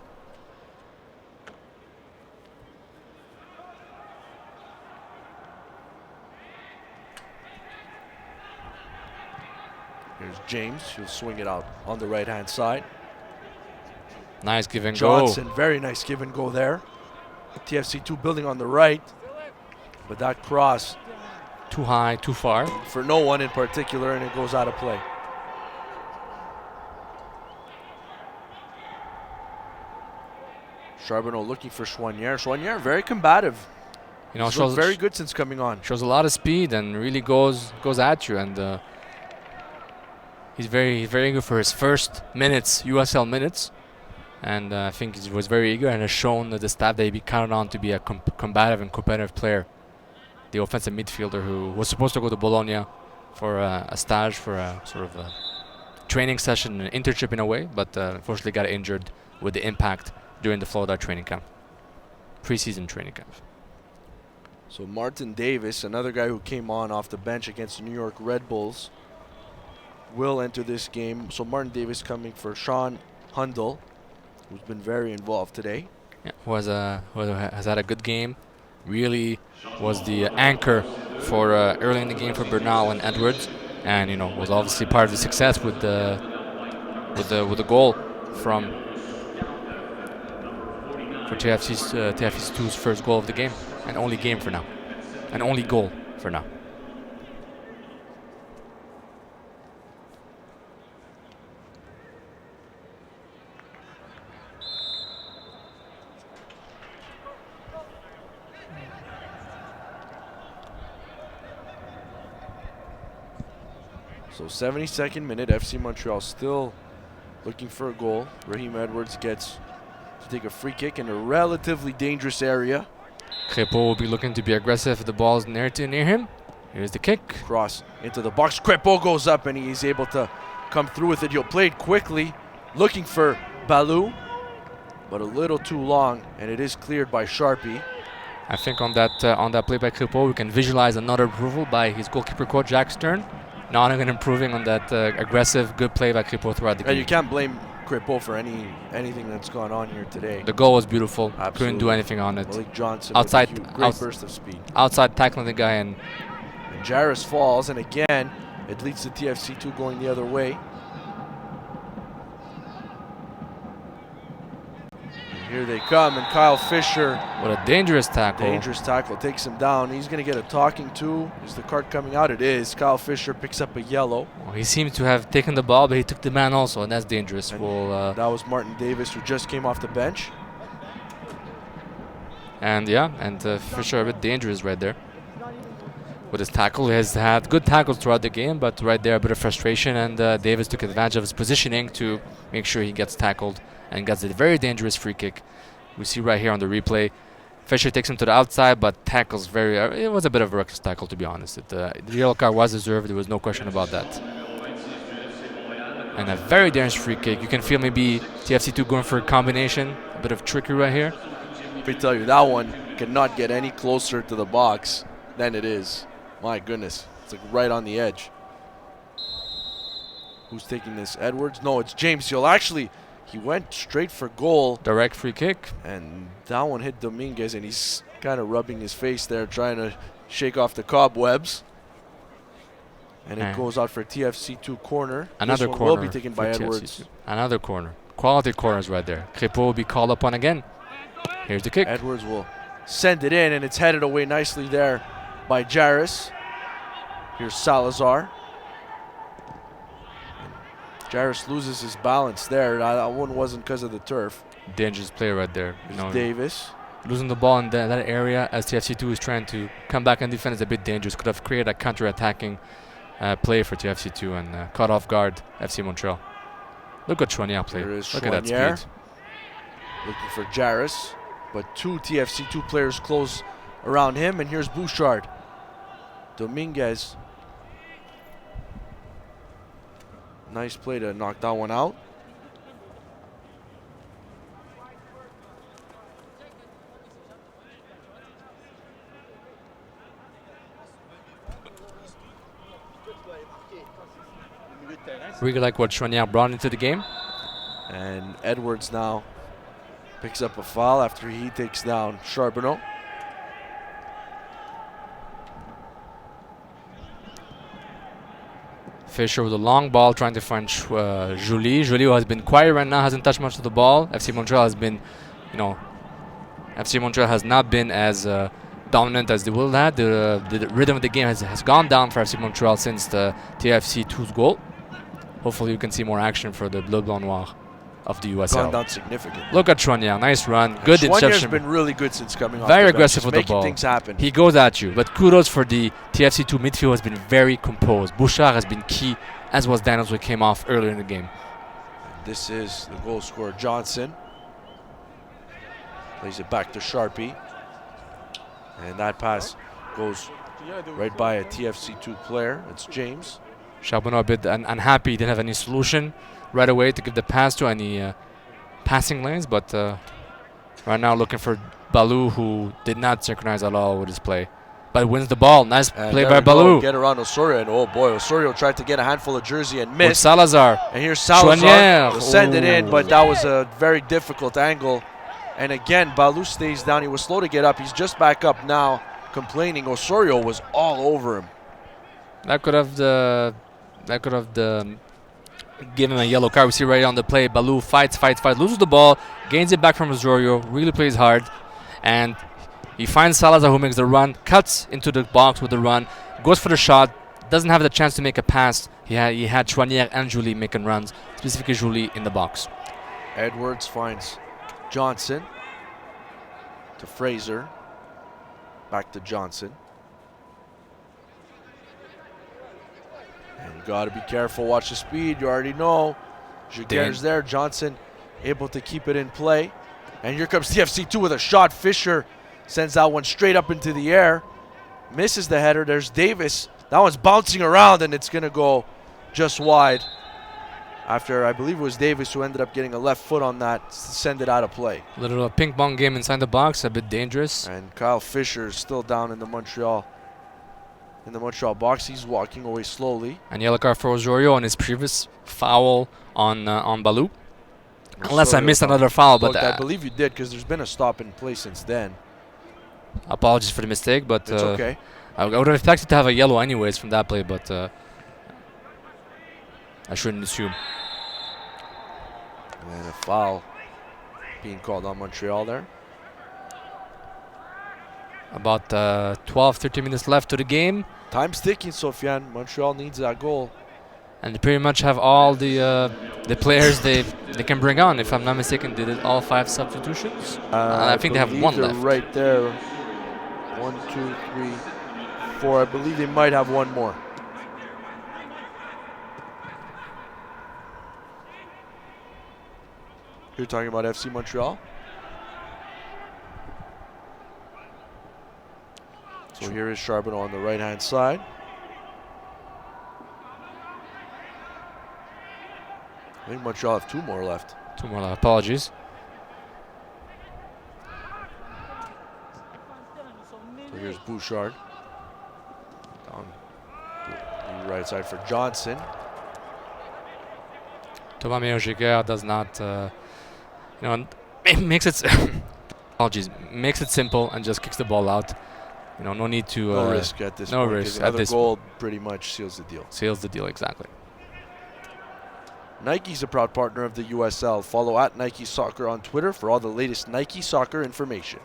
Here's James. He'll swing it out on the right-hand side. Nice give and go. Johnson, very nice give and go there. TFC2 building on the right, but that cross too high, too far for no one in particular, and it goes out of play. Charbonneau looking for Chouanière. Chouanière very combative. He's looked very good since coming on. Shows a lot of speed and really goes at you, and he's very good for his first minutes, USL minutes. And I think he was very eager and has shown the staff that he'd be counted on to be a combative and competitive player. The offensive midfielder who was supposed to go to Bologna for a stage, for a sort of a training session, an internship in a way, but unfortunately got injured with the impact during the Florida training camp, preseason training camp. So Martin Davis, another guy who came on off the bench against the New York Red Bulls, will enter this game. So Martin Davis coming for Sean Hundal. who's been very involved today. Yeah, has had a good game. Really was the anchor for early in the game for Bernal and Edwards, and was obviously part of the success with the goal for TFC2's first goal of the game, and only game for now, and only goal for now. So 72nd minute, FC Montreal still looking for a goal. Raheem Edwards gets to take a free kick in a relatively dangerous area. Crépeau will be looking to be aggressive if the ball is near him. Here's the kick. Cross into the box. Crépeau goes up and he's able to come through with it. He'll play it quickly, looking for Balou, but a little too long, and it is cleared by Sharpie. I think on that play by Crépeau, we can visualize another approval by his goalkeeper coach Jack Stern. Not even improving on that aggressive, good play by Crépeau throughout the game. And you can't blame Crépeau for anything that's gone on here today. The goal was beautiful. Absolutely. Couldn't do anything on it. Malik Johnson outside, with a great burst of speed. Outside tackling the guy, and Jairus falls, and again it leads to TFC2 going the other way. And here they come, and Kyle Fisher. What a dangerous tackle. Dangerous tackle, takes him down. He's going to get a talking to. Is the card coming out? It is. Kyle Fisher picks up a yellow. Well, he seemed to have taken the ball, but he took the man also, and that's dangerous. And that was Martin Davis, who just came off the bench. And Fisher a bit dangerous right there with his tackle. He has had good tackles throughout the game, but right there a bit of frustration, and Davis took advantage of his positioning to make sure he gets tackled and gets a very dangerous free kick. We see right here on the replay, Fisher takes him to the outside, but tackles very. It was a bit of a reckless tackle, to be honest. The yellow card was deserved. There was no question about that. And a very dangerous free kick. You can feel maybe TFC2 going for a combination, a bit of trickery right here. Let me tell you, that one cannot get any closer to the box than it is. My goodness, it's like right on the edge. Who's taking this? Edwards? No, it's James Hill. Actually, he went straight for goal. Direct free kick. And that one hit Dominguez, and he's kind of rubbing his face there, trying to shake off the cobwebs. And it goes out for TFC2 corner. Another this one corner will be taken by Edwards. Another corner. Quality corners right there. Crépeau will be called upon again. Here's the kick. Edwards will send it in, and it's headed away nicely there by Jairus. Here's Salazar. Jairus loses his balance there. That one wasn't because of the turf. Dangerous play right there. Davis. Losing the ball in that area as TFC2 is trying to come back and defend is a bit dangerous. Could have created a counter-attacking play for TFC2 and caught off guard FC Montreal. Look at Chouanière play. Look at that speed. Looking for Jairus, but two TFC2 players close around him, and here's Bouchard. Dominguez. Nice play to knock that one out. Really like what Chouanière brought into the game. And Edwards now picks up a foul after he takes down Charbonneau. Fisher with a long ball trying to find Julie. Julie, who has been quiet right now, hasn't touched much of the ball. FC Montreal has been, FC Montreal has not been as dominant as they will have. The rhythm of the game has gone down for FC Montreal since the TFC2's goal. Hopefully, we can see more action for the Bleu Blanc Noir of the USL. Gone down significantly. Look at Chouanière, nice run, good interception. Chouanière's been really good since coming off. Very aggressive with the making ball. Things happen. He goes at you, but kudos for the TFC2 midfield has been very composed. Bouchard has been key, as was Daniels, who came off earlier in the game. This is the goal scorer, Johnson. Plays it back to Sharpie. And that pass goes right by a TFC2 player. It's James. Charbonneau a bit unhappy, didn't have any solution right away to give the pass to any passing lanes, but right now looking for Balou, who did not synchronize at all with his play. but wins the ball. Nice And play there by we go, Balou. get around Osorio, and oh boy, Osorio tried to get a handful of jersey and With missed. Salazar. And here's Salazar Chouanière. will send it in, Ooh. but that was a very difficult angle. And again, Balou stays down. He was slow to get up. He's just back up now, complaining. Osorio was all over him. That could have given him a yellow card. We see right on the play. Balou fights, loses the ball, gains it back from Osorio, really plays hard, and he finds Salazar, who makes the run, cuts into the box with the run, goes for the shot, doesn't have the chance to make a pass. He had Chouanière and Julie making runs, specifically Julie in the box. Edwards finds Johnson to Fraser. Back to Johnson. And you got to be careful. Watch the speed. You already know. Giguère's there. Johnson able to keep it in play. And here comes TFC2 with a shot. Fisher sends that one straight up into the air. Misses the header. There's Davis. That one's bouncing around, and it's going to go just wide. After, I believe it was Davis who ended up getting a left foot on that to send it out of play. Little ping pong game inside the box, a bit dangerous. And Kyle Fisher is still down in the Montreal box. He's walking away slowly. And yellow card for Osorio on his previous foul on Balou. Unless I missed another foul, but I believe you did, because there's been a stop in play since then. Apologies for the mistake, but it's okay. I would have expected to have a yellow anyways from that play, but I shouldn't assume. And a foul being called on Montreal there. About 12-13 minutes left to the game. Time's ticking, Sofiane. Montreal needs that goal. And they pretty much have all the players they can bring on. If I'm not mistaken, they did all 5 substitutions. I think they have one left. Right there. 1, 2, 3, 4. I believe they might have one more. You're talking about FC Montreal? So here is Charbonneau on the right-hand side. I think Montreal have 2 more left. 2 more left. Apologies. So here's Bouchard. Down the right side for Johnson. Thomas Giguère does not, it makes it apologies, makes it simple and just kicks the ball out. No need to. No risk at this no point. risk Another goal pretty much seals the deal. Seals the deal, exactly. Nike's a proud partner of the USL. Follow at Nike Soccer on Twitter for all the latest Nike Soccer information.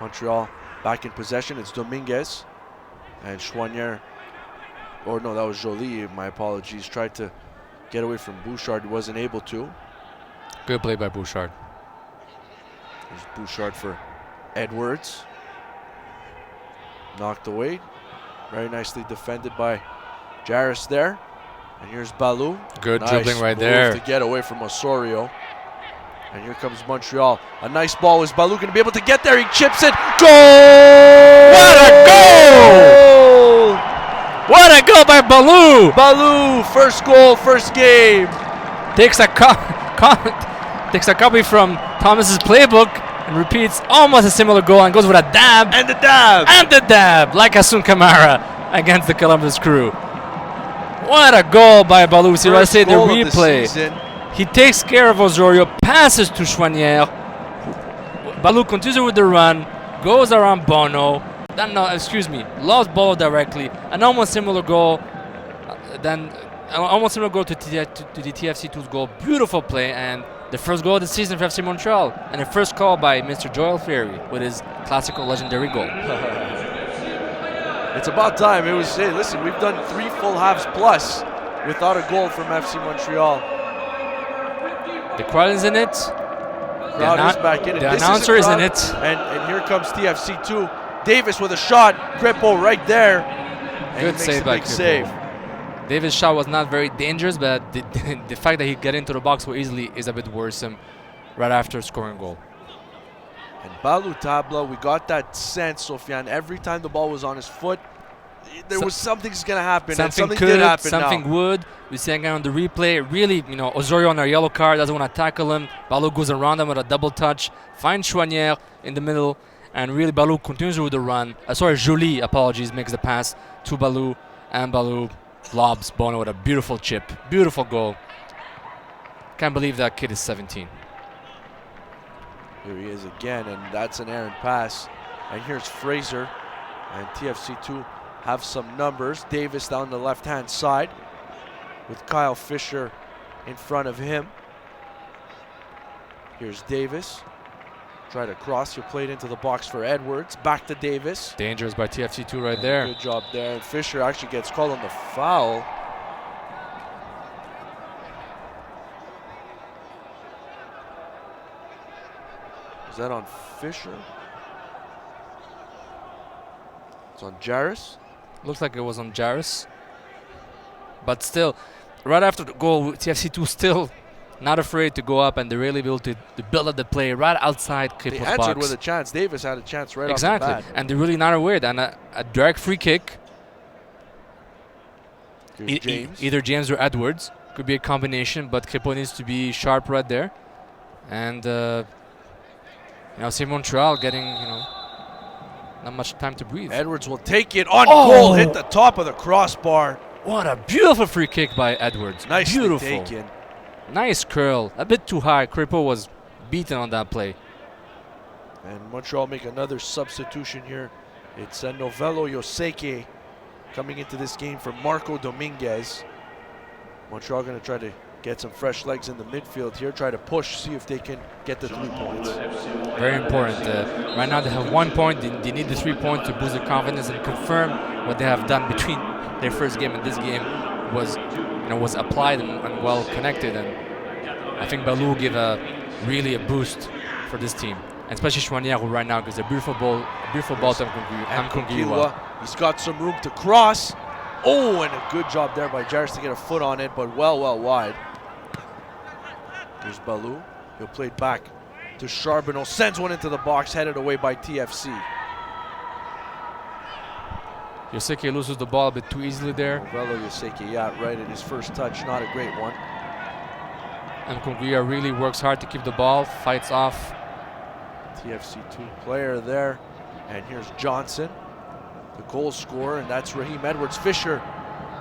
Montreal back in possession. It's Dominguez and Chouanière. Or no, that was Joly. My apologies. Tried to get away from Bouchard. He wasn't able to. Good play by Bouchard. There's Bouchard for Edwards. Knocked away. Very nicely defended by Jairus there. And here's Balou. Good nice dribbling right move there. to get away from Osorio. And here comes Montreal. A nice ball. Is Balou going to be able to get there? He chips it. Goal! What a goal! What a goal by Balou! Balou, first goal, first game. Takes a copy from Thomas's playbook and repeats almost a similar goal and goes with a dab. And the dab. And the dab, like Asun Kamara against the Columbus Crew. What a goal by Balou. See what I say, the replay. He takes care of Osorio, passes to Chouanière. Balou continues with the run, goes around Bono. Lost ball directly. An almost similar goal. Almost similar goal to the TFC2's goal. Beautiful play, and the first goal of the season for FC Montreal. And the first call by Mr. Joel Ferry with his classical legendary goal. It's about time. It was, hey, listen, we've done 3 full halves plus without a goal from FC Montreal. The crowd is in it. Crowd is back in it. The announcer is in it. And here comes TFC2. Davis with a shot. Grippo right there. And Good save by Grippo. Save. Davis' shot was not very dangerous, but the fact that he got into the box so easily is a bit worrisome right after scoring a goal. And Balou Tabla, we got that sense, Sofiane, every time the ball was on his foot, there was something's gonna happen. And Something did happen something now. would. We see again on the replay. Really, Osorio on our yellow card doesn't want to tackle him. Balou goes around him with a double touch. Finds Chouanière in the middle, and really Balou continues with the run. Joly, apologies, makes the pass to Balou, and Balou lobs Bono with a beautiful chip. Beautiful goal. Can't believe that kid is 17. Here he is again, and that's an errant pass. And here's Fraser, and TFC2 have some numbers. Davis down the left-hand side with Kyle Fisher in front of him. Here's Davis. Try to cross, he'll play it into the box for Edwards. Back to Davis. Dangerous by TFC2 right there. Good job there. And Fisher actually gets called on the foul. Is that on Fisher? It's on Jarris. Looks like it was on Jarris. But still, right after the goal, TFC2 still not afraid to go up, and they're really able to build up the play right outside Kripo's They box. answered with a chance. Davis had a chance right exactly. off the bat. And they're really not aware. And a direct free kick. Here's James. Either James or Edwards. Could be a combination, but Kripo needs to be sharp right there. And, see Montreal getting, not much time to breathe. Edwards will take it on goal, hit the top of the crossbar. What a beautiful free kick by Edwards. Nicely beautiful. taken. Nice curl. A bit too high. Kripo was beaten on that play. And Montreal make another substitution here. It's Novello Yoseke coming into this game for Marco Dominguez. Montreal going to try to get some fresh legs in the midfield here, try to push, see if they can get the 3 points. Very important. Right now they have 1 point. They need the 3 points to boost their confidence and confirm what they have done between their first game and this game was applied and well connected. And I think Balou gave really a boost for this team, and especially Chouanière right now, because a beautiful ball to Mkongiwa. He's got some room to cross. Oh, and a good job there by Jarris to get a foot on it, but well wide. Here's Balou. He'll play it back to Charbonneau. Sends one into the box, headed away by TFC. Yoseke loses the ball a bit too easily there. Novello Yoseke, yeah, right at his first touch, not a great one. And Mkongiwa really works hard to keep the ball, fights off. TFC2 player there. And here's Johnson, the goal scorer, and that's Raheem Edwards. Fisher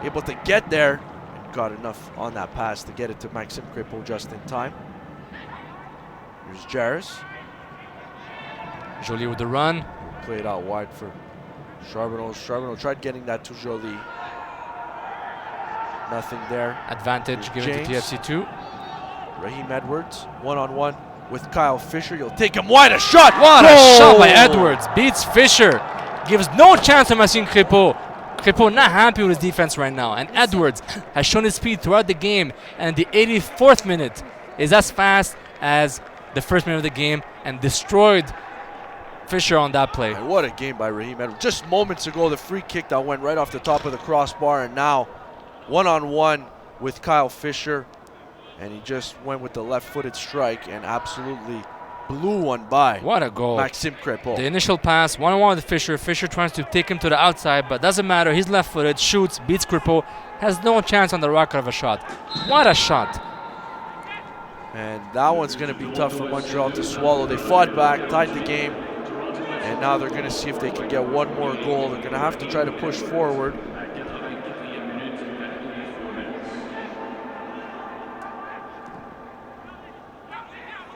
able to get there and got enough on that pass to get it to Maxime Kripo just in time. Here's Jarris. Joly with the run. Play it out wide for Charbonneau. Charbonneau tried getting that to Joly. Nothing there. Advantage given to TFC2. Raheem Edwards, one-on-one with Kyle Fisher. You'll take him wide, a shot. What a shot by Edwards. Beats Fisher. Gives no chance to Maxime Kripo. Kripo not happy with his defense right now. And Edwards has shown his speed throughout the game. And the 84th minute is as fast as the first minute of the game and destroyed Fisher on that play. And what a game by Raheem Edwards. Just moments ago, the free kick that went right off the top of the crossbar, and now one-on-one with Kyle Fisher. And he just went with the left-footed strike and absolutely blew one by. What a goal. Maxime Kripo. The initial pass, one-on-one with Fisher. Fisher tries to take him to the outside, but doesn't matter. He's left-footed, shoots, beats Kripo, has no chance on the rocket of a shot. What a shot. And that one's going to be tough for Montreal to swallow. They fought back, tied the game, and now they're going to see if they can get one more goal. They're going to have to try to push forward.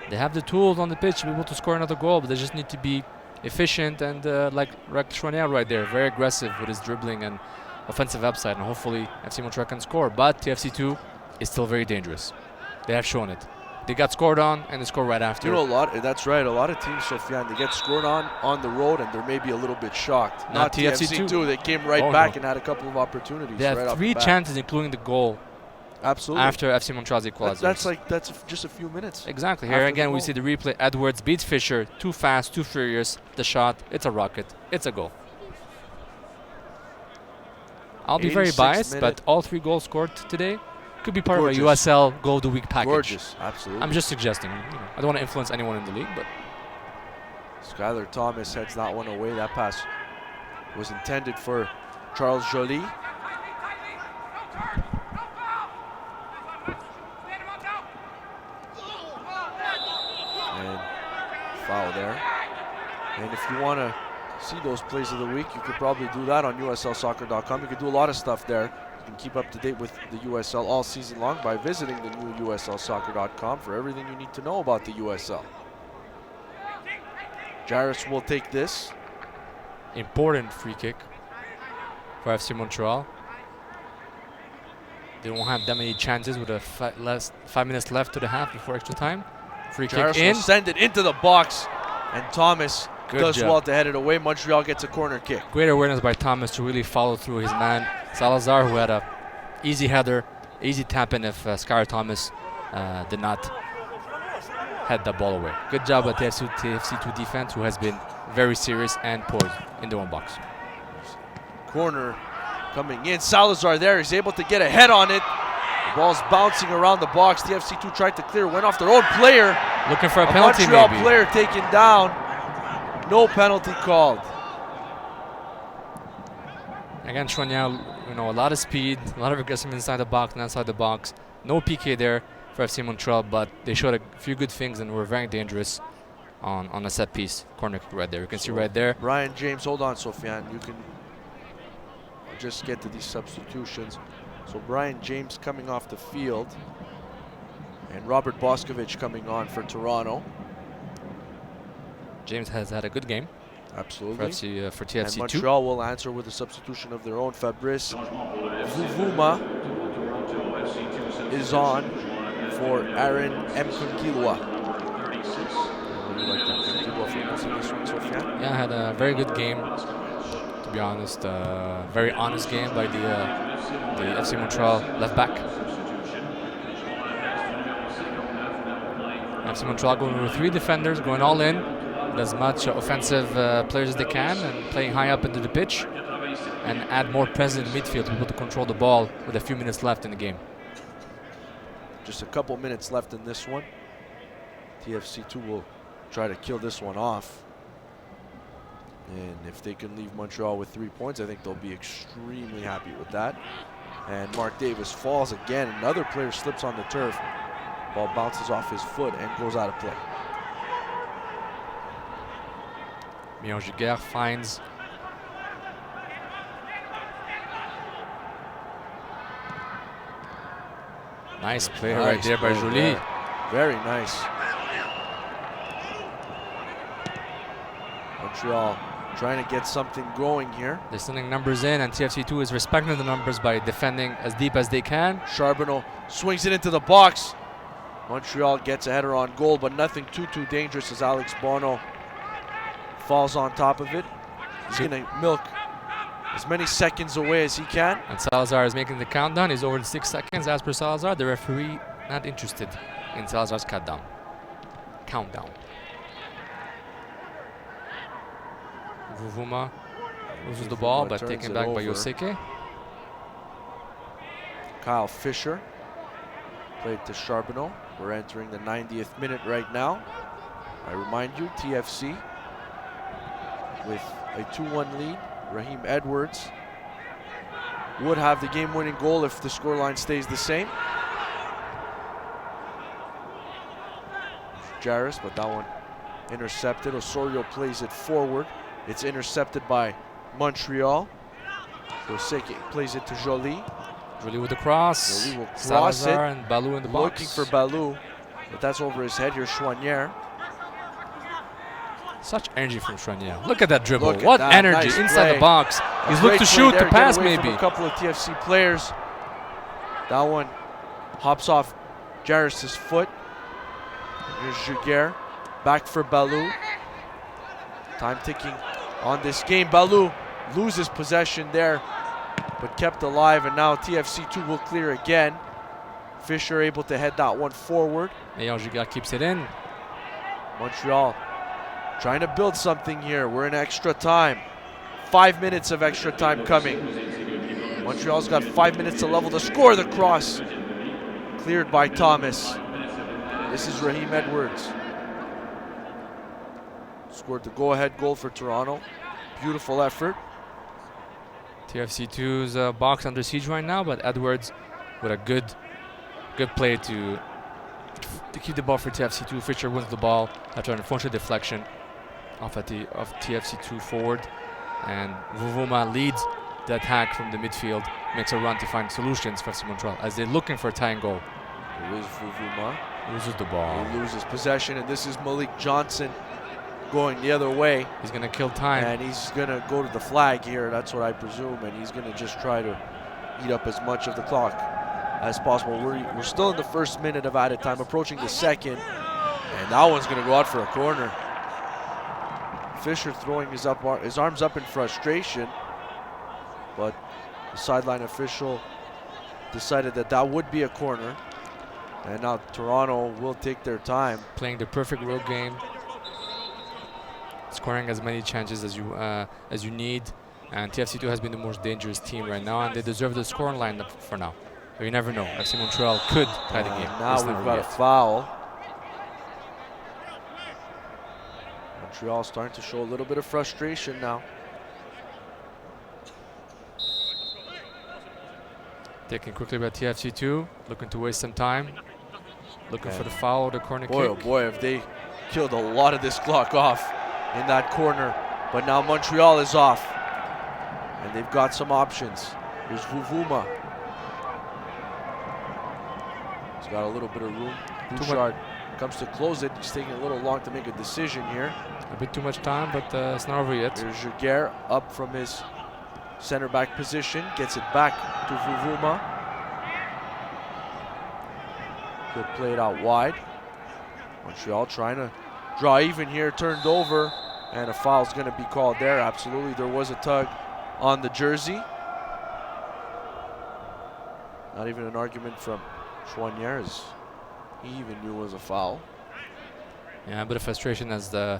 They have the tools on the pitch to be able to score another goal, but they just need to be efficient and like Chouanière right there, very aggressive with his dribbling and offensive upside, and hopefully FC Montreal can score. But TFC2 is still very dangerous. They have shown it. They got scored on and they scored right after. You know, that's right. A lot of teams, Sofiane, they get scored on the road and they're maybe a little bit shocked. Not TFC2. They came right back and had a couple of opportunities. They had right 3 chances, including the goal. Absolutely. After FC Montreal's equalizer. That's just a few minutes. Exactly. Here again, we see the replay. Edwards beats Fisher. Too fast, too furious. The shot. It's a rocket. It's a goal. I'll be very biased, but all 3 goals scored today could be part of a USL Goal of the Week package. Gorgeous. Absolutely. I'm just suggesting. I don't want to influence anyone in the league, but Skylar Thomas heads that one away. That pass was intended for Charles Joly. And foul there. And if you want to see those plays of the week, you could probably do that on USLsoccer.com. You could do a lot of stuff there. You can keep up to date with the USL all season long by visiting the new USLsoccer.com for everything you need to know about the USL. Jairus will take this. Important free kick for FC Montreal. They won't have that many chances with a 5 minutes left to the half before extra time. Free Jairus kick in. will send it into the box, and Thomas Good does job. well to head it away. Montreal gets a corner kick. Great awareness by Thomas to really follow through his man Salazar, who had a easy header, easy tap in if Skylar Thomas did not head the ball away. Good job by TFC2 defense, who has been very serious and poised in their own box. Corner coming in. Salazar there. He's able to get a head on it. The ball's bouncing around the box. TFC2 tried to clear. Went off their own player. Looking for a penalty, Montreal maybe. player taken down. No penalty called. Again, Choignard, a lot of speed, a lot of aggressive inside the box and outside the box. No PK there for FC Montreal, but they showed a few good things and were very dangerous on a set piece corner kick right there. You can see right there. Brian James, hold on, Sofiane. You can just get to these substitutions. So Brian James coming off the field, and Robert Boscovich coming on for Toronto. James has had a good game. Absolutely. For TFC2. And Montreal will answer with a substitution of their own. Fabrice Vuvuma is on for Aaron Mkungilwa. Yeah, had a very good game, to be honest. Very honest game by the FC Montreal left back. FC Montreal going with 3 defenders, going all in with as much offensive players as they can and playing high up into the pitch and add more presence in midfield to be able to control the ball with a few minutes left in the game. Just a couple minutes left in this one. TFC2 will try to kill this one off. And if they can leave Montreal with 3 points, I think they'll be extremely happy with that. And Mark Davis falls again. Another player slips on the turf. Ball bounces off his foot and goes out of play. Mion Giguère finds nice play right there by Joly. Very nice. Montreal trying to get something going here. They're sending numbers in, and TFC2 is respecting the numbers by defending as deep as they can. Charbonneau swings it into the box. Montreal gets a header on goal, but nothing too dangerous as Alex Bono falls on top of it. He's going to milk as many seconds away as he can. And Salazar is making the countdown. He's over 6 seconds as per Salazar. The referee not interested in Salazar's countdown. Vuvuma loses the ball, but taken back by Yoseke. Kyle Fisher played to Charbonneau. We're entering the 90th minute right now. I remind you, TFC with a 2-1 lead. Raheem Edwards would have the game-winning goal if the scoreline stays the same. Jairus, but that one intercepted. Osorio plays it forward. It's intercepted by Montreal. Yoseke plays it to Joly. Joly with the cross. Joly will cross Salazar it. And Balou in the box. Looking for Balou, but that's over his head. Here's Choignard. Such energy from Choignard. Look at that dribble. Look at what that. energy Nice inside play. the box. He's looking to shoot, to pass maybe. A couple of TFC players. That one hops off Jairus' foot. Here's Giguère. Back for Balou. Time ticking on this game. Balou loses possession there, but kept alive, and now TFC2 will clear again. Fisher able to head that one forward. Mion Giguère keeps it in. Montreal trying to build something here. We're in extra time. 5 minutes of extra time coming. Montreal's got 5 minutes to level the score. The cross cleared by Thomas. This is Raheem Edwards. Scored the go-ahead goal for Toronto. Beautiful effort. TFC2's box under siege right now, but Edwards with a good play to keep the ball for TFC2. Fisher wins the ball after an unfortunate deflection of TFC2 forward, and Vuvuma leads the attack from the midfield, makes a run to find solutions for FC Montreal as they're looking for a tying goal. It is Vuvuma. Loses the ball. He loses possession, and this is Malik Johnson going the other way. He's going to kill time. And he's going to go to the flag here, that's what I presume, and he's going to just try to eat up as much of the clock as possible. We're still in the first minute of added time, approaching the second, and that one's going to go out for a corner. Fisher throwing his arms up in frustration, but the sideline official decided that would be a corner. And now Toronto will take their time. Playing the perfect road game, scoring as many chances as you need. And TFC2 has been the most dangerous team right now, and they deserve the scoring line for now. But you never know. FC Montreal could tie the game. Now we've got a foul. Montreal starting to show a little bit of frustration now. Taken quickly by TFC2, looking to waste some time. Looking for the foul or the corner kick. Oh boy, if they killed a lot of this clock off in that corner. But now Montreal is off. And they've got some options. Here's Vuvuma. He's got a little bit of room. Bouchard comes to close it. He's taking a little long to make a decision here. A bit too much time, but it's not over yet. Here's Jaguar up from his center back position. Gets it back to Vuvuma. Good play it out wide. Montreal trying to draw even here, turned over, and a foul's going to be called there. Absolutely, there was a tug on the jersey. Not even an argument from Chouanier, as he even knew it was a foul. Yeah, a bit of frustration as the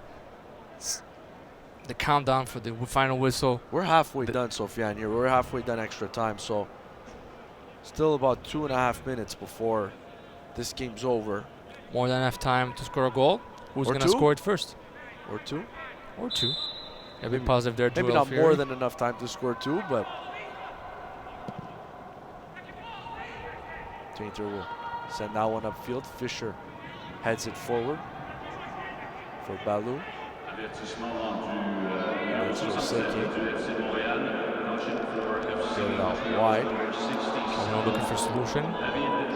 countdown for the final whistle. We're halfway done, Sofiane, here. We're halfway done extra time, so still about 2.5 minutes before this game's over. More than enough time to score a goal. Who's going to score it first? Or two. Or two. Yeah, be positive there. Maybe not more than enough time to score two, but Tainter will send that one upfield. Fisher heads it forward for Balou. Get it out wide. Looking for solution.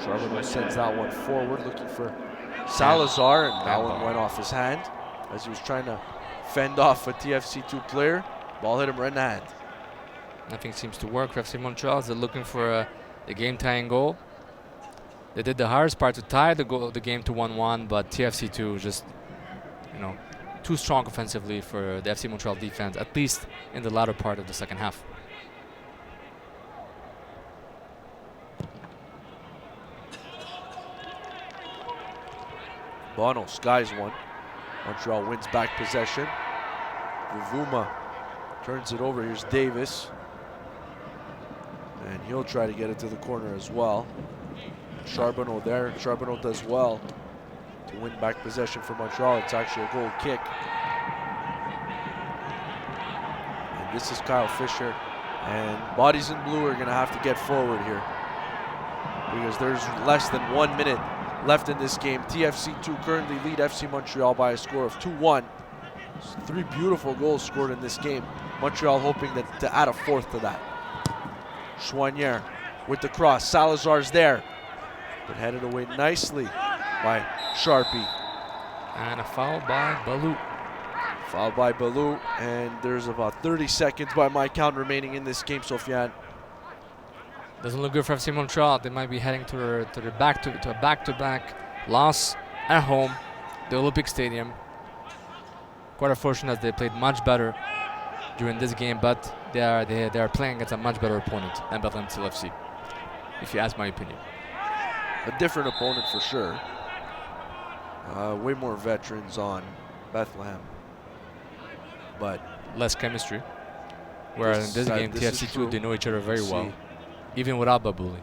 Charbonneau sends that one forward, looking for Salazar, and that one went off his hand as he was trying to fend off a TFC2 player. Ball hit him right in the hand. Nothing seems to work for FC Montreal. They're looking for the game-tying goal. They did the hardest part to tie the game to 1-1, but TFC2 just, too strong offensively for the FC Montreal defense, at least in the latter part of the second half. Bono skies one. Montreal wins back possession. Vuvuma turns it over. Here's Davis. And he'll try to get it to the corner as well. Charbonneau there. Charbonneau does well to win back possession for Montreal. It's actually a goal kick. And this is Kyle Fisher. And bodies in blue are going to have to get forward here, because there's less than 1 minute left in this game. TFC2 currently lead FC Montreal by a score of 2-1. 3 beautiful goals scored in this game. Montreal hoping to add a fourth to that. Chouanier with the cross. Salazar's there, but headed away nicely by Sharpie. And a foul by Balou. Foul by Balou, and there's about 30 seconds by my count remaining in this game, Sofiane. Doesn't look good for FC Montreal. They might be heading to a back-to-back loss at home, the Olympic Stadium. Quite unfortunate, they played much better during this game, but they are playing against a much better opponent than Bethlehem Steel FC, if you ask my opinion. A different opponent for sure. Way more veterans on Bethlehem, but less chemistry. Whereas in this game, TFC2, they know each other very well, even without Babouli.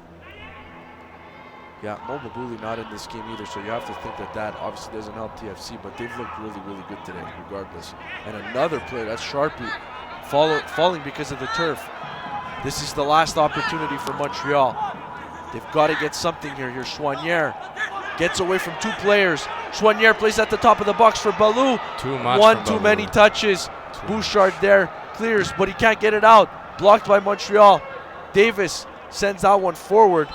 Yeah, Mo Babouli not in this game either, so you have to think that obviously doesn't help TFC, but they've looked really, really good today, regardless. And another play, that's Sharpie, falling because of the turf. This is the last opportunity for Montreal. They've got to get something here. Here's Choinière. Gets away from two players. Choinière plays at the top of the box for Balou. Too much. One too many touches. Bouchard there clears, but he can't get it out. Blocked by Montreal. Davis sends that one forward.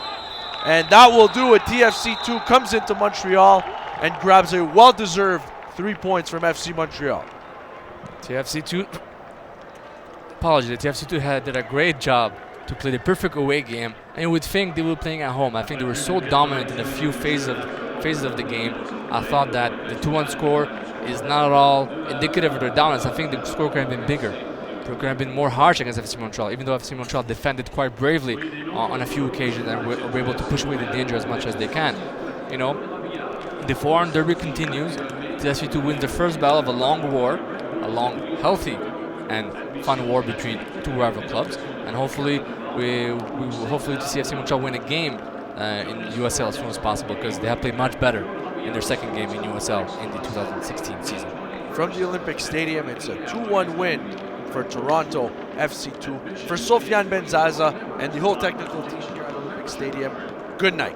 And that will do it. TFC2 comes into Montreal and grabs a well-deserved 3 points from FC Montreal. TFC2, apologies, the TFC2 did a great job to play the perfect away game, and you would think they were playing at home. I think they were so dominant in a few phases of the game. I thought that the 2-1 score is not at all indicative of their dominance. I think the score could have been bigger. It could have been more harsh against FC Montreal, even though FC Montreal defended quite bravely on a few occasions and were able to push away the danger as much as they can. You know, the foreign derby continues. TFC2 wins the first battle of a long war, a long, healthy, and fun war between two rival clubs, and hopefully we will hopefully to see FC Montreal win a game in USL as soon as possible, because they have played much better in their second game in USL in the 2016 season. From the Olympic Stadium, it's a 2-1 win for Toronto FC2. For Sofiane Benzaza and the whole technical team here at Olympic Stadium, good night.